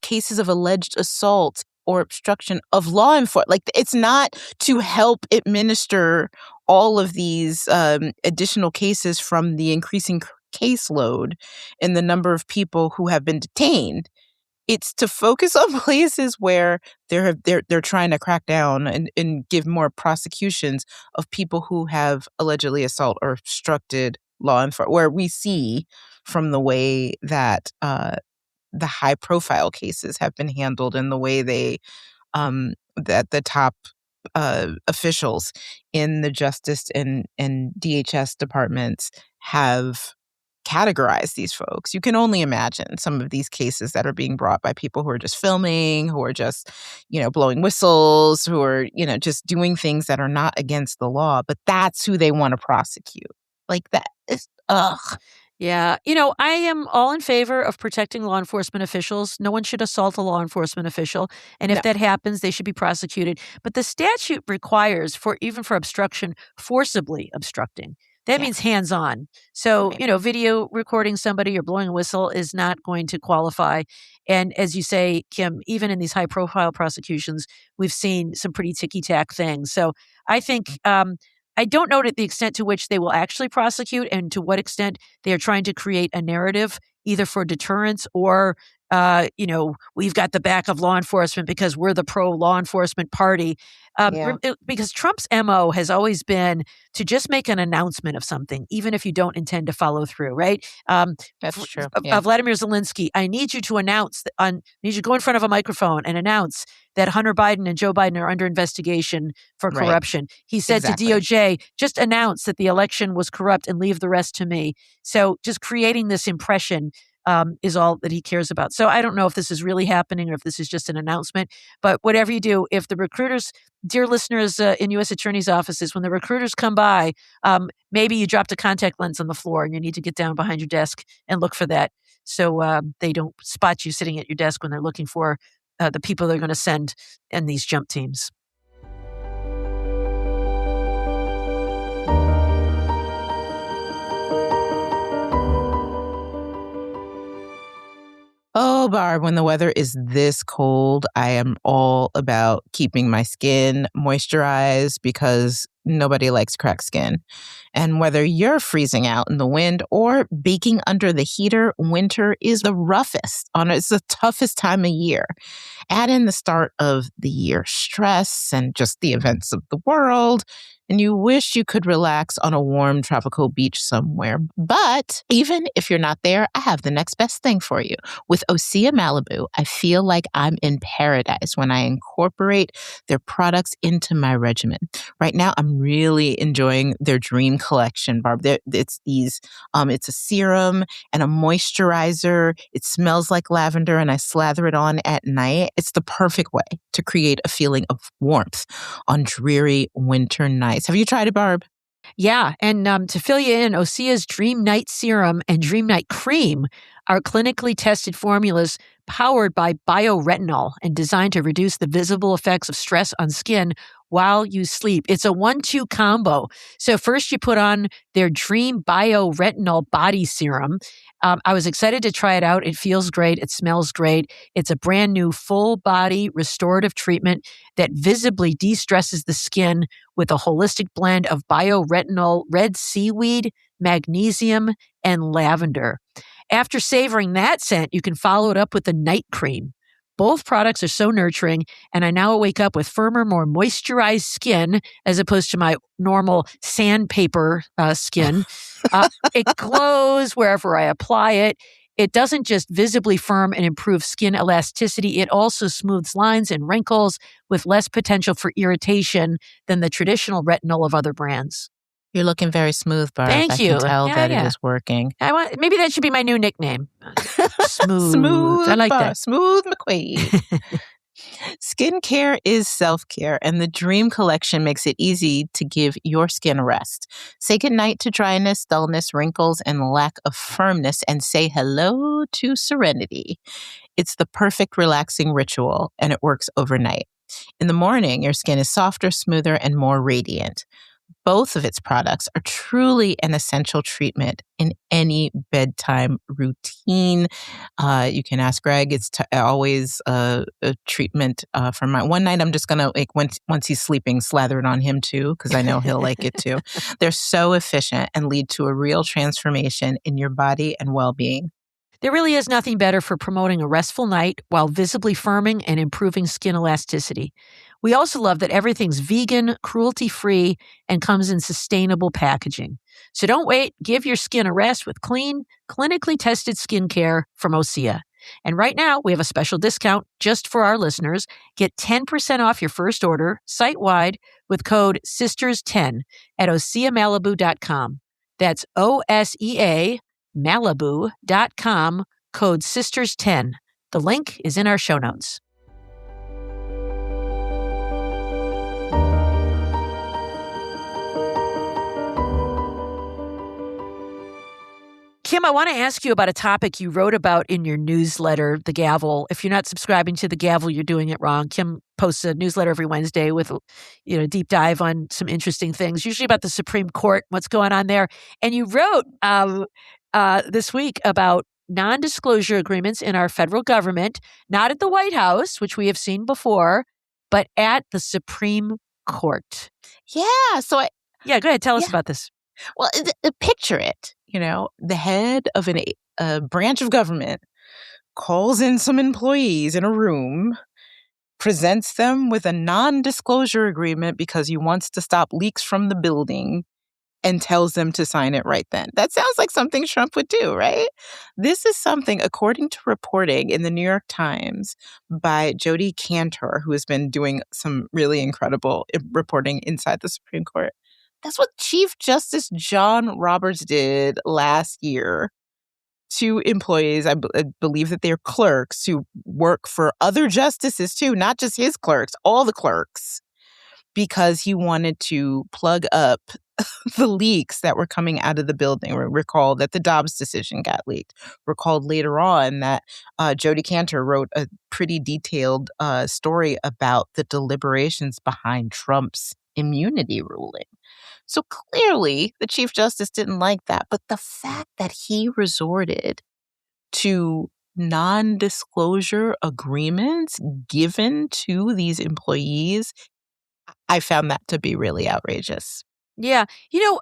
S1: cases of alleged assault or obstruction of law enforcement. Like, it's not to help administer all of these additional cases from the increasing caseload and the number of people who have been detained. It's to focus on places where they're trying to crack down and give more prosecutions of people who have allegedly assault or obstructed law enforcement, where we see from the way that the high profile cases have been handled and the way they that the top officials in the justice and DHS departments have categorize these folks. You can only imagine some of these cases that are being brought by people who are just filming, who are just, blowing whistles, who are, just doing things that are not against the law, but that's who they want to prosecute. Like, that is, ugh.
S2: Yeah. I am all in favor of protecting law enforcement officials. No one should assault a law enforcement official. And if that happens, they should be prosecuted. But the statute requires, even for obstruction, forcibly obstructing. That means hands-on. So, video recording somebody or blowing a whistle is not going to qualify. And as you say, Kim, even in these high-profile prosecutions, we've seen some pretty ticky-tack things. So I think I don't know the extent to which they will actually prosecute and to what extent they are trying to create a narrative, either for deterrence or we've got the back of law enforcement because we're the pro-law enforcement party. Because Trump's MO has always been to just make an announcement of something, even if you don't intend to follow through, right?
S1: That's true.
S2: Vladimir Zelensky, I need you to announce, I need you to go in front of a microphone and announce that Hunter Biden and Joe Biden are under investigation for corruption. He said to DOJ, just announce that the election was corrupt and leave the rest to me. So just creating this impression is all that he cares about. So I don't know if this is really happening or if this is just an announcement. But whatever you do, if the recruiters, dear listeners in U.S. attorneys' offices, when the recruiters come by, maybe you dropped a contact lens on the floor and you need to get down behind your desk and look for that so they don't spot you sitting at your desk when they're looking for the people they're going to send in these jump teams.
S1: Oh, Barb, when the weather is this cold, I am all about keeping my skin moisturized because nobody likes cracked skin. And whether you're freezing out in the wind or baking under the heater, winter is the roughest. It's the toughest time of year. Add in the start of the year stress and just the events of the world, and you wish you could relax on a warm tropical beach somewhere. But even if you're not there, I have the next best thing for you. With Osea Malibu, I feel like I'm in paradise when I incorporate their products into my regimen. Right now, I'm really enjoying their Dream Collection, Barb. It's a serum and a moisturizer. It smells like lavender, and I slather it on at night. It's the perfect way to create a feeling of warmth on dreary winter nights. Have you tried it, Barb?
S2: Yeah, and to fill you in, Osea's Dream Night Serum and Dream Night Cream are clinically tested formulas powered by bioretinol and designed to reduce the visible effects of stress on skin while you sleep. It's a 1-2 combo. So first you put on their Dream Bioretinol Body Serum. I was excited to try it out. It feels great. It smells great. It's a brand new full body restorative treatment that visibly de-stresses the skin with a holistic blend of bioretinol, red seaweed, magnesium, and lavender. After savoring that scent, you can follow it up with the night cream, Both products are so nurturing, and I now wake up with firmer, more moisturized skin as opposed to my normal sandpaper skin. It glows wherever I apply it. It doesn't just visibly firm and improve skin elasticity, it also smooths lines and wrinkles with less potential for irritation than the traditional retinol of other brands.
S1: You're looking very smooth, Barb.
S2: Thank you.
S1: I can tell that
S2: Yeah.
S1: it is working.
S2: Maybe that should be my new nickname. Smooth.
S1: Smooth.
S2: I like
S1: Barb.
S2: that.
S1: Smooth McQuaid. Skincare is self-care, and the Dream Collection makes it easy to give your skin a rest. Say goodnight to dryness, dullness, wrinkles, and lack of firmness, and say hello to serenity. It's the perfect relaxing ritual, and it works overnight. In the morning, your skin is softer, smoother, and more radiant. Both of its products are truly an essential treatment in any bedtime routine. You can ask Greg. It's always a treatment for my one night. I'm just going to, like, once he's sleeping, slather it on him too, because I know he'll like it too. They're so efficient and lead to a real transformation in your body and well-being.
S2: There really is nothing better for promoting a restful night while visibly firming and improving skin elasticity. We also love that everything's vegan, cruelty-free, and comes in sustainable packaging. So don't wait. Give your skin a rest with clean, clinically tested skincare from Osea. And right now, we have a special discount just for our listeners. Get 10% off your first order site-wide with code SISTERS10 at OseaMalibu.com. That's OSEA Malibu.com, code SISTERS10. The link is in our show notes. Kim, I want to ask you about a topic you wrote about in your newsletter, The Gavel. If you're not subscribing to The Gavel, you're doing it wrong. Kim posts a newsletter every Wednesday with a deep dive on some interesting things, usually about the Supreme Court, what's going on there. And you wrote this week about non-disclosure agreements in our federal government, not at the White House, which we have seen before, but at the Supreme Court.
S1: Yeah. Go
S2: ahead. Tell us about this.
S1: Well, picture it. The head of a branch of government calls in some employees in a room, presents them with a non-disclosure agreement because he wants to stop leaks from the building, and tells them to sign it right then. That sounds like something Trump would do, right? This is something, according to reporting in the New York Times by Jodi Kantor, who has been doing some really incredible reporting inside the Supreme Court. That's what Chief Justice John Roberts did last year to employees. I believe that they're clerks who work for other justices too, not just his clerks, all the clerks, because he wanted to plug up the leaks that were coming out of the building. Recall that the Dobbs decision got leaked. Recalled later on that Jodi Kantor wrote a pretty detailed story about the deliberations behind Trump's immunity ruling. So clearly, the Chief Justice didn't like that. But the fact that he resorted to non-disclosure agreements given to these employees, I found that to be really outrageous.
S2: Yeah.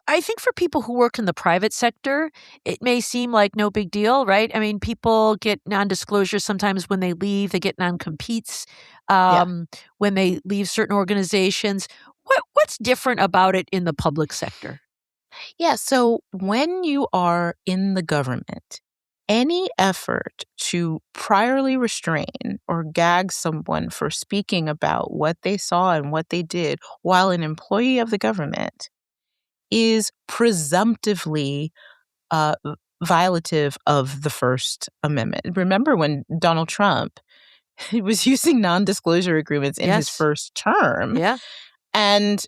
S2: I think for people who work in the private sector, it may seem like no big deal, right? I mean, people get non-disclosure sometimes when they leave. They get non-competes when they leave certain organizations. What's different about it in the public sector?
S1: Yeah. So when you are in the government, any effort to priorly restrain or gag someone for speaking about what they saw and what they did while an employee of the government is presumptively violative of the First Amendment. Remember when Donald Trump was using non-disclosure agreements in his first term?
S2: Yeah.
S1: And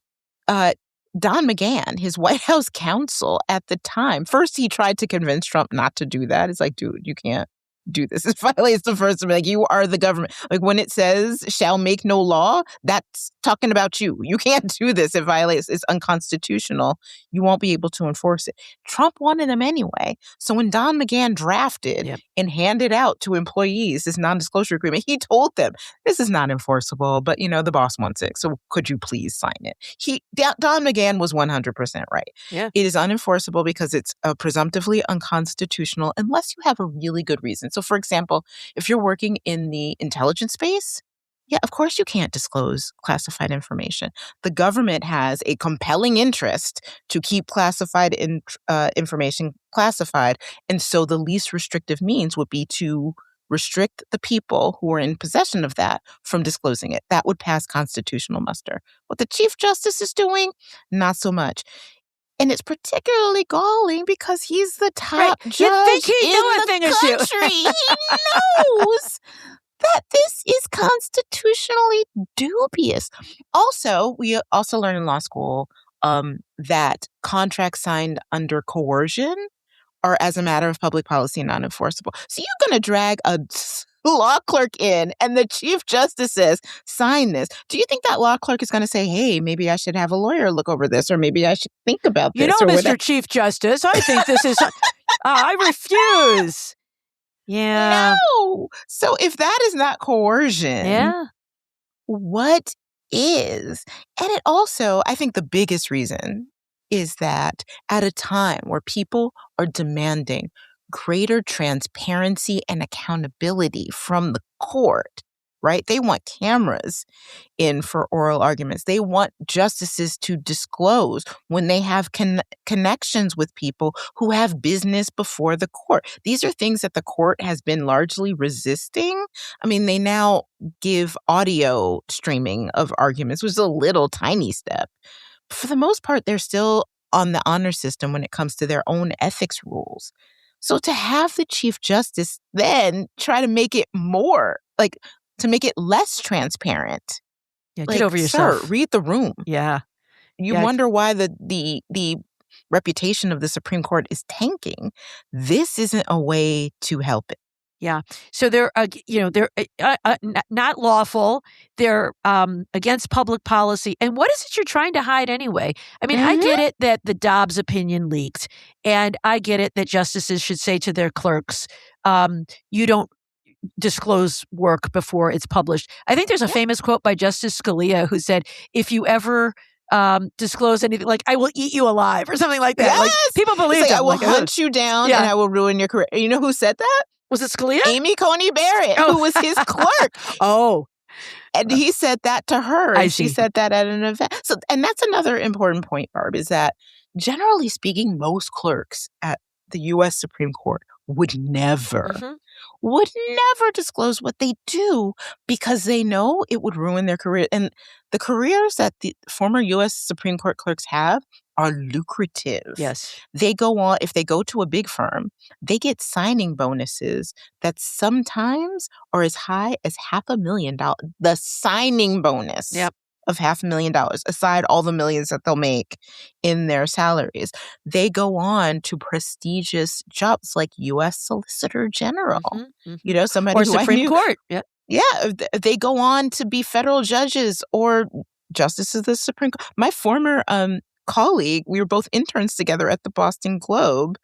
S1: Don McGahn, his White House counsel at the time, first he tried to convince Trump not to do that. It's like, dude, you can't do this. It violates the First Amendment. Like, you are the government. Like, when it says shall make no law, that's talking about you. You can't do this. It violates. It's unconstitutional. You won't be able to enforce it. Trump wanted them anyway. So when Don McGahn drafted and handed out to employees this non-disclosure agreement, he told them, this is not enforceable, but, the boss wants it. So could you please sign it? Don McGahn was 100% right. Yeah. It is unenforceable because it's presumptively unconstitutional unless you have a really good reason. So, for example, if you're working in the intelligence space, yeah, of course you can't disclose classified information. The government has a compelling interest to keep classified information classified. And so the least restrictive means would be to restrict the people who are in possession of that from disclosing it. That would pass constitutional muster. What the Chief Justice is doing, not so much. And it's particularly galling because he's the top judge
S2: You'd think he'd
S1: in
S2: know a
S1: the
S2: thing or two.
S1: country. He knows that this is constitutionally dubious. Also, we also learn in law school that contracts signed under coercion are, as a matter of public policy, non-enforceable. So you're going to drag a law clerk in and the Chief Justice says, sign this. Do you think that law clerk is going to say, hey, maybe I should have a lawyer look over this, or maybe I should think about this?
S2: You know, Mr. Chief Justice, I think this is, I refuse. Yeah.
S1: No. So if that is not coercion, what is? And it also, I think the biggest reason is that at a time where people are demanding greater transparency and accountability from the court, right? They want cameras in for oral arguments. They want justices to disclose when they have connections with people who have business before the court. These are things that the court has been largely resisting. I mean, they now give audio streaming of arguments, which is a little tiny step. For the most part, they're still on the honor system when it comes to their own ethics rules. So to have the Chief Justice then try to make it more, like, to make it less transparent.
S2: Yeah, get over yourself.
S1: Sir, read the room.
S2: Yeah.
S1: You wonder why the reputation of the Supreme Court is tanking. This isn't a way to help it.
S2: Yeah. So they're, they're not lawful. They're against public policy. And what is it you're trying to hide anyway? I mean, I get it that the Dobbs opinion leaked, and I get it that justices should say to their clerks, you don't disclose work before it's published. I think there's a famous quote by Justice Scalia who said, if you ever disclose anything, like, I will eat you alive or something like that.
S1: Yes!
S2: Like, people believe
S1: like,
S2: him.
S1: I will hunt you down and I will ruin your career. You know who said that?
S2: Was it Scalia?
S1: Amy Coney Barrett, who was his clerk. And he said that to her. And she said that at an event. So, and that's another important point, Barb, is that generally speaking, most clerks at the U.S. Supreme Court would never disclose what they do because they know it would ruin their career. And the careers that the former U.S. Supreme Court clerks have are lucrative.
S2: Yes.
S1: They go on, if they go to a big firm, they get signing bonuses that sometimes are as high as $500,000. The signing bonus of $500,000, aside all the millions that they'll make in their salaries. They go on to prestigious jobs like U.S. Solicitor General. You know, somebody
S2: or
S1: who
S2: Supreme Court.
S1: Yeah, they go on to be federal judges or justices of the Supreme Court. My former colleague, we were both interns together at the Boston Globe.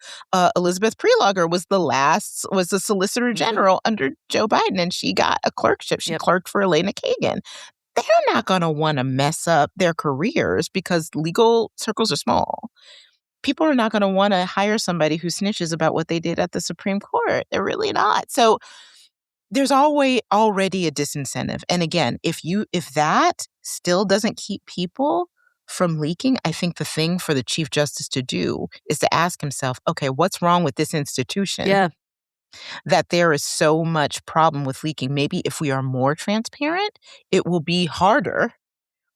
S1: Elizabeth Prelogger was the Solicitor General under Joe Biden, and she got a clerkship. She clerked for Elena Kagan. They're not going to want to mess up their careers because legal circles are small. People are not going to want to hire somebody who snitches about what they did at the Supreme Court. They're really not. So there's already a disincentive. And again, if that still doesn't keep people from leaking, I think the thing for the Chief Justice to do is to ask himself, okay, what's wrong with this institution?
S2: Yeah.
S1: That there is so much problem with leaking. Maybe if we are more transparent, it will be harder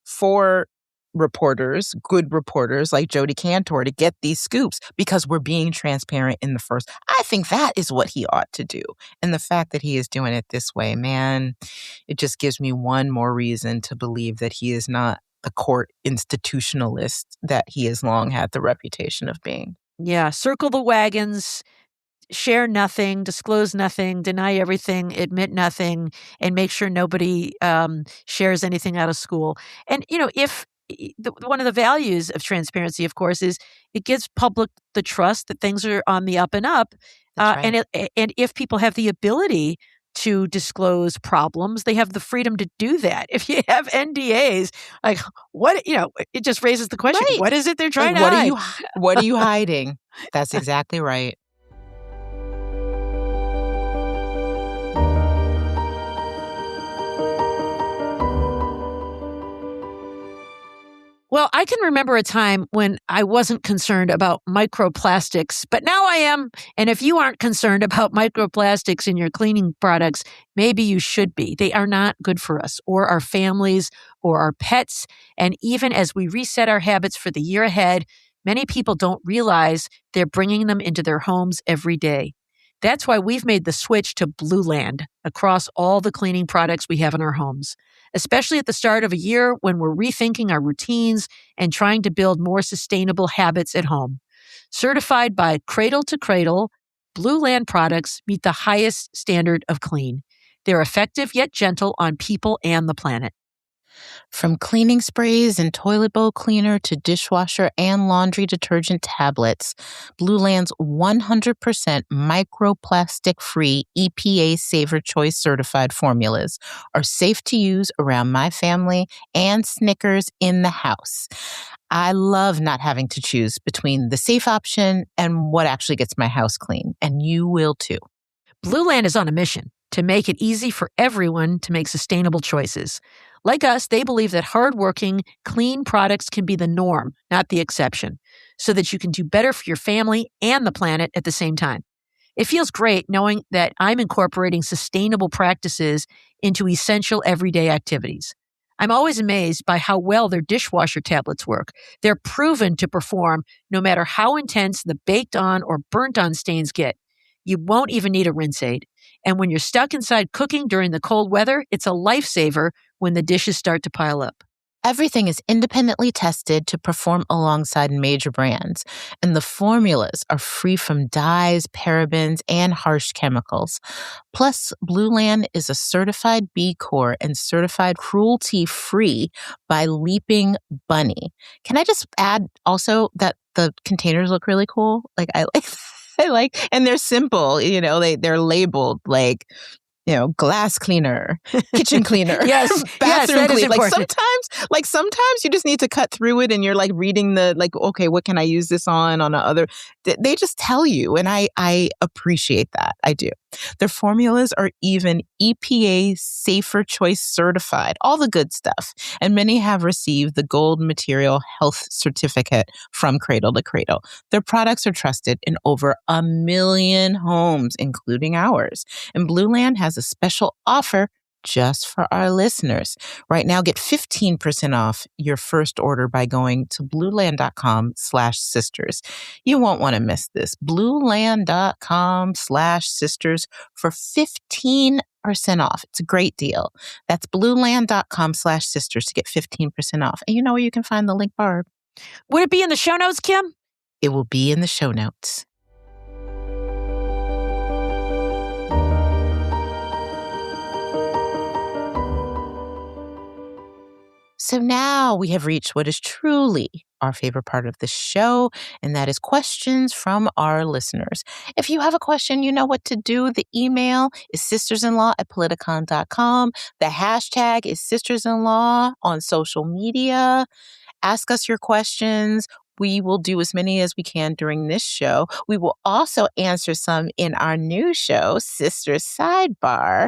S1: for reporters, good reporters like Jodi Kantor, to get these scoops because we're being transparent in the first. I think that is what he ought to do. And the fact that he is doing it this way, man, it just gives me one more reason to believe that he is not the court institutionalist that he has long had the reputation of being.
S2: Yeah. Circle the wagons. Share nothing, disclose nothing, deny everything, admit nothing, and make sure nobody shares anything out of school. And, if one of the values of transparency, of course, is it gives public the trust that things are on the up and up.
S1: Right.
S2: And if people have the ability to disclose problems, they have the freedom to do that. If you have NDAs, like it just raises the question,
S1: right.
S2: What is it they're trying to
S1: hide? What are you hiding? That's exactly right.
S2: Well, I can remember a time when I wasn't concerned about microplastics, but now I am. And if you aren't concerned about microplastics in your cleaning products, maybe you should be. They are not good for us or our families or our pets. And even as we reset our habits for the year ahead, many people don't realize they're bringing them into their homes every day. That's why we've made the switch to Blueland across all the cleaning products we have in our homes, especially at the start of a year when we're rethinking our routines and trying to build more sustainable habits at home. Certified by Cradle to Cradle, Blueland products meet the highest standard of clean. They're effective yet gentle on people and the planet.
S1: From cleaning sprays and toilet bowl cleaner to dishwasher and laundry detergent tablets, Blueland's 100% microplastic-free EPA Saver Choice certified formulas are safe to use around my family and Snickers in the house. I love not having to choose between the safe option and what actually gets my house clean, and you will too.
S2: Blueland is on a mission to make it easy for everyone to make sustainable choices. Like us, they believe that hardworking, clean products can be the norm, not the exception, so that you can do better for your family and the planet at the same time. It feels great knowing that I'm incorporating sustainable practices into essential everyday activities. I'm always amazed by how well their dishwasher tablets work. They're proven to perform no matter how intense the baked on or burnt on stains get. You won't even need a rinse aid. And when you're stuck inside cooking during the cold weather, it's a lifesaver when the dishes start to pile up.
S1: Everything is independently tested to perform alongside major brands, and the formulas are free from dyes, parabens, and harsh chemicals. Plus, Blueland is a certified B Corp and certified cruelty-free by Leaping Bunny. Can I just add also that the containers look really cool? And they're simple, they're labeled like, glass cleaner, kitchen cleaner,
S2: Yes,
S1: bathroom
S2: that is
S1: cleaner.
S2: important.
S1: Sometimes you just need to cut through it and you're like reading okay, what can I use this on other? They just tell you. And I appreciate that. I do. Their formulas are even EPA Safer Choice certified, all the good stuff. And many have received the Gold Material Health Certificate from Cradle to Cradle. Their products are trusted in over 1 million homes, including ours. And Blueland has a special offer just for our listeners. Right now, get 15% off your first order by going to blueland.com/sisters. You won't want to miss this. Blueland.com/sisters for 15% off. It's a great deal. That's blueland.com/sisters to get 15% off. And you know where you can find the link, Barb?
S2: Would it be in the show notes, Kim?
S1: It will be in the show notes. So now we have reached what is truly our favorite part of the show, and that is questions from our listeners. If you have a question, you know what to do. The email is sistersinlaw@politicon.com. The hashtag is sistersinlaw on social media. Ask us your questions. We will do as many as we can during this show. We will also answer some in our new show, Sisters Sidebar.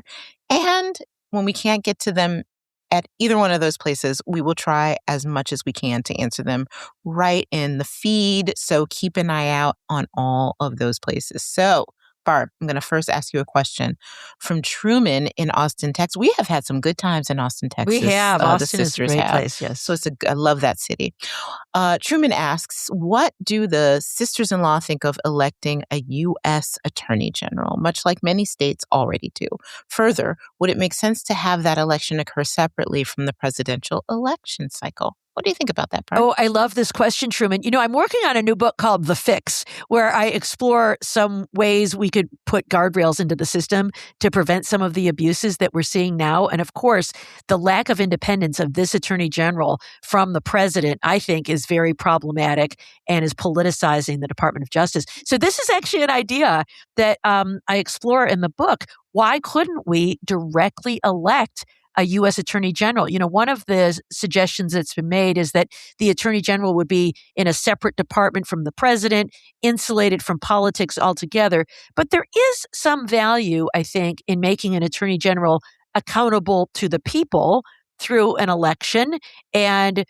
S1: And when we can't get to them at either one of those places, we will try as much as we can to answer them right in the feed. So keep an eye out on all of those places. So, Barb, I'm going to first ask you a question from Truman in Austin, Texas. We have had some good times in Austin, Texas.
S2: We have. Austin is a great
S1: have.
S2: place, yes.
S1: So I love that city. Truman asks, what do the sisters-in-law think of electing a U.S. Attorney General, much like many states already do? Further, would it make sense to have that election occur separately from the presidential election cycle? What do you think about that, Barb?
S2: Oh, I love this question, Truman. I'm working on a new book called The Fix, where I explore some ways we could put guardrails into the system to prevent some of the abuses that we're seeing now. And of course, the lack of independence of this attorney general from the president, I think, is very problematic and is politicizing the Department of Justice. So this is actually an idea that I explore in the book. Why couldn't we directly elect a U.S. Attorney General? One of the suggestions that's been made is that the Attorney General would be in a separate department from the president, insulated from politics altogether. But there is some value, I think, in making an Attorney General accountable to the people through an election and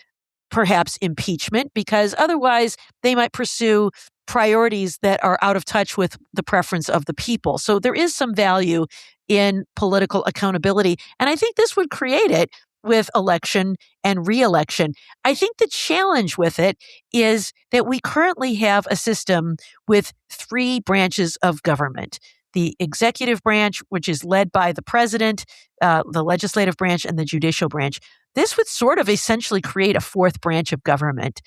S2: perhaps impeachment, because otherwise they might pursue priorities that are out of touch with the preference of the people. So there is some value in political accountability. And I think this would create it with election and re-election. I think the challenge with it is that we currently have a system with three branches of government. The executive branch, which is led by the president, the legislative branch, and the judicial branch. This would sort of essentially create a fourth branch of government.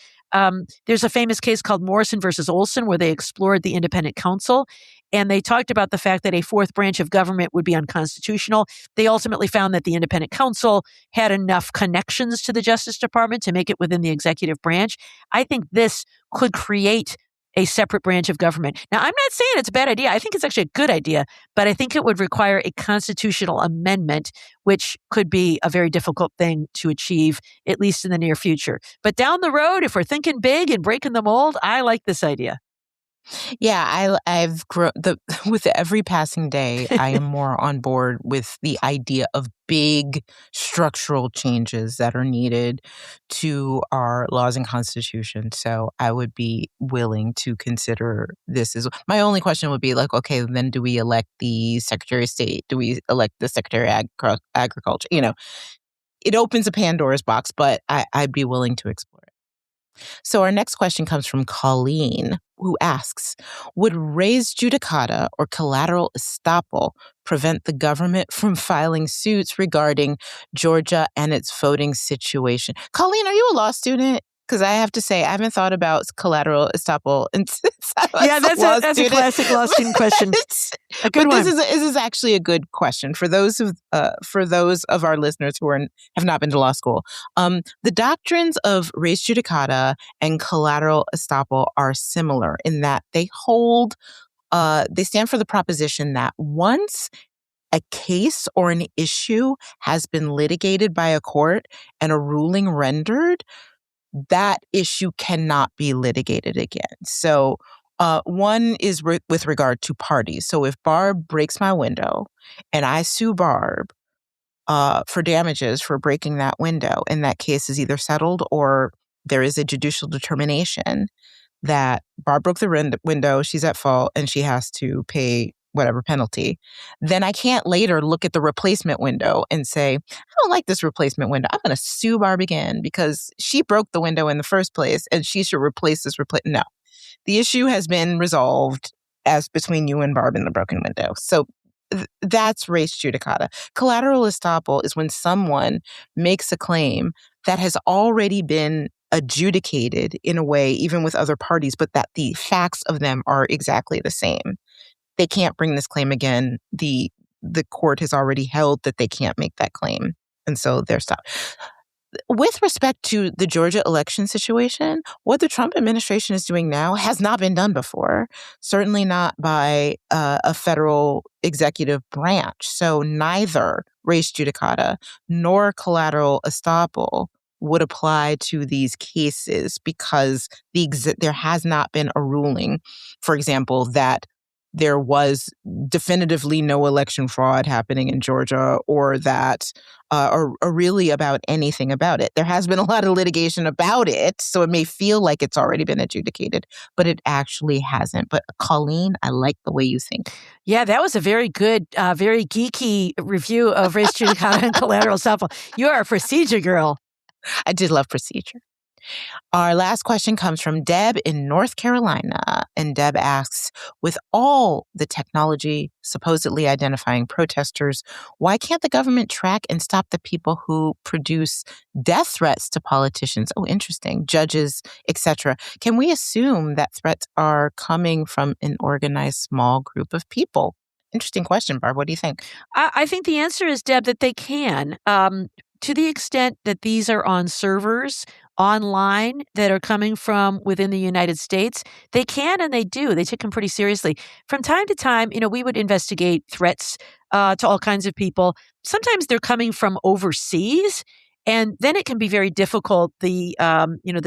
S2: There's a famous case called Morrison versus Olson where they explored the independent counsel, and they talked about the fact that a fourth branch of government would be unconstitutional. They ultimately found that the independent counsel had enough connections to the Justice Department to make it within the executive branch. I think this could create a separate branch of government. Now, I'm not saying it's a bad idea. I think it's actually a good idea, but I think it would require a constitutional amendment, which could be a very difficult thing to achieve, at least in the near future. But down the road, if we're thinking big and breaking the mold, I like this idea.
S1: Yeah, I've grown with every passing day, I am more on board with the idea of big structural changes that are needed to our laws and constitution. So I would be willing to consider this as my only question would be like, okay, then do we elect the Secretary of State? Do we elect the Secretary of Agriculture? It opens a Pandora's box, but I'd be willing to explore it. So our next question comes from Colleen, who asks, would res judicata or collateral estoppel prevent the government from filing suits regarding Georgia and its voting situation? Colleen, are you a law student? Because I have to say, I haven't thought about collateral estoppel since I was
S2: that's a classic law student question. A good one.
S1: This is actually a good question for those of our listeners who have not been to law school. The doctrines of res judicata and collateral estoppel are similar in that they stand for the proposition that once a case or an issue has been litigated by a court and a ruling rendered, that issue cannot be litigated again. So one is with regard to parties. So if Barb breaks my window and I sue Barb for damages for breaking that window, and that case is either settled or there is a judicial determination that Barb broke the window, she's at fault, and she has to pay whatever penalty, then I can't later look at the replacement window and say, I don't like this replacement window. I'm going to sue Barb again because she broke the window in the first place and she should replace this. No, the issue has been resolved as between you and Barb in the broken window. So that's res judicata. Collateral estoppel is when someone makes a claim that has already been adjudicated in a way, even with other parties, but that the facts of them are exactly the same. They can't bring this claim again. The court has already held that they can't make that claim. And so they're stopped. With respect to the Georgia election situation, what the Trump administration is doing now has not been done before, certainly not by a federal executive branch. So neither res judicata nor collateral estoppel would apply to these cases because there has not been a ruling, for example, that there was definitively no election fraud happening in Georgia or that, or really about anything about it. There has been a lot of litigation about it, so it may feel like it's already been adjudicated, but it actually hasn't. But Colleen, I like the way you think.
S2: Yeah, that was a very good, very geeky review of res judicata and collateral estoppel. You are a procedure girl.
S1: I did love procedure. Our last question comes from Deb in North Carolina. And Deb asks, with all the technology supposedly identifying protesters, why can't the government track and stop the people who produce death threats to politicians? Oh, interesting. Judges, etc. Can we assume that threats are coming from an organized small group of people? Interesting question, Barb. What do you think?
S2: I think the answer is, Deb, that they can. To the extent that these are on servers online that are coming from within the United States, they can and they do. They take them pretty seriously. From time to time, we would investigate threats to all kinds of people. Sometimes they're coming from overseas, and then it can be very difficult. The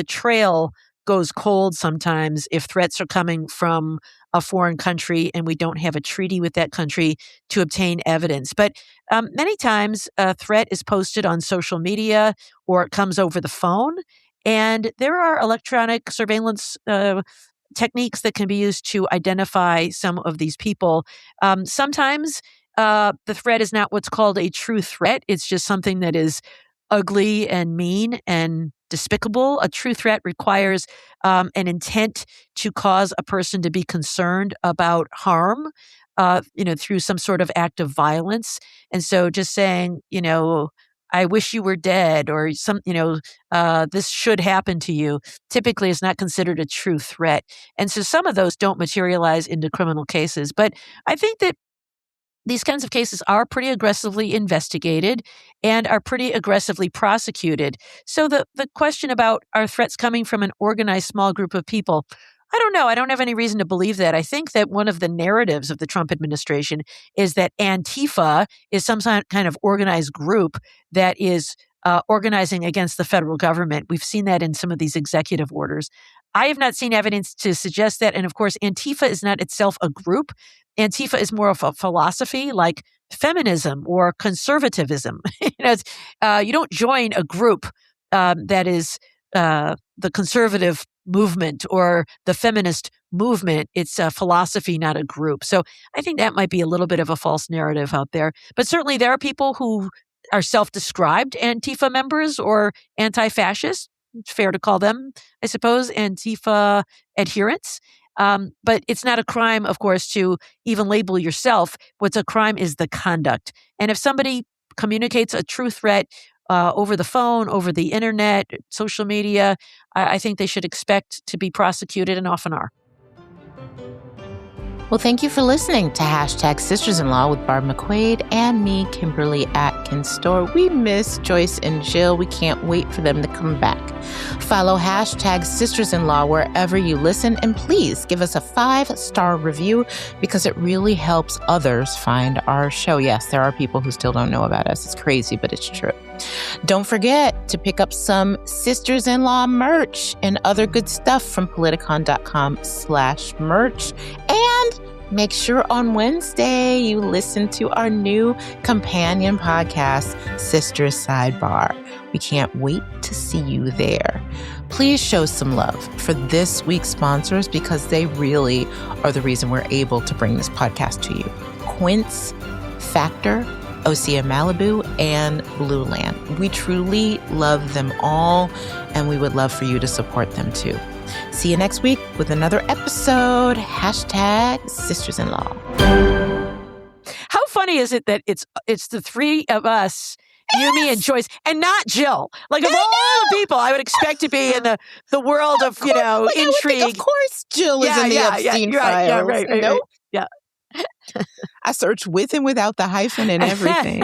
S2: trail goes cold sometimes if threats are coming from a foreign country and we don't have a treaty with that country to obtain evidence. But many times a threat is posted on social media or it comes over the phone. And there are electronic surveillance techniques that can be used to identify some of these people. Sometimes the threat is not what's called a true threat. It's just something that is ugly and mean and despicable. A true threat requires an intent to cause a person to be concerned about harm, through some sort of act of violence. And so just saying, I wish you were dead, or this should happen to you, typically is not considered a true threat. And so some of those don't materialize into criminal cases. But I think that these kinds of cases are pretty aggressively investigated and are pretty aggressively prosecuted. So the question about are threats coming from an organized small group of people, I don't know. I don't have any reason to believe that. I think that one of the narratives of the Trump administration is that Antifa is some kind of organized group that is organizing against the federal government. We've seen that in some of these executive orders. I have not seen evidence to suggest that. And of course, Antifa is not itself a group. Antifa is more of a philosophy like feminism or conservatism. You don't join a group that is the conservative movement or the feminist movement. It's a philosophy, not a group. So I think that might be a little bit of a false narrative out there. But certainly there are people who are self-described Antifa members or anti-fascists. It's fair to call them, I suppose, Antifa adherents. But it's not a crime, of course, to even label yourself. What's a crime is the conduct. And if somebody communicates a true threat over the phone, over the internet, social media, I think they should expect to be prosecuted and often are.
S1: Well, thank you for listening to Hashtag Sisters-in-Law with Barb McQuaid and me, Kimberly Atkins Stohr. We miss Joyce and Jill. We can't wait for them to come back. Follow Hashtag Sisters-in-Law wherever you listen, and please give us a 5-star review because it really helps others find our show. Yes, there are people who still don't know about us. It's crazy, but it's true. Don't forget to pick up some Sisters-in-Law merch and other good stuff from politicon.com/merch. And make sure on Wednesday you listen to our new companion podcast, Sisters Sidebar. We can't wait to see you there. Please show some love for this week's sponsors because they really are the reason we're able to bring this podcast to you. Quince, Factor, Osea Malibu, and Blueland. We truly love them all, and we would love for you to support them too. See you next week with another episode. Hashtag Sisters-in-Law.
S2: How funny is it that it's the three of us, you, me, and Joyce, and not Jill? Like, of all the people I would expect to be in the world of intrigue.
S1: Of course Jill is in the Epstein files.
S2: Yeah, right.
S1: Nope.
S2: Yeah.
S1: I searched with and without the hyphen and everything.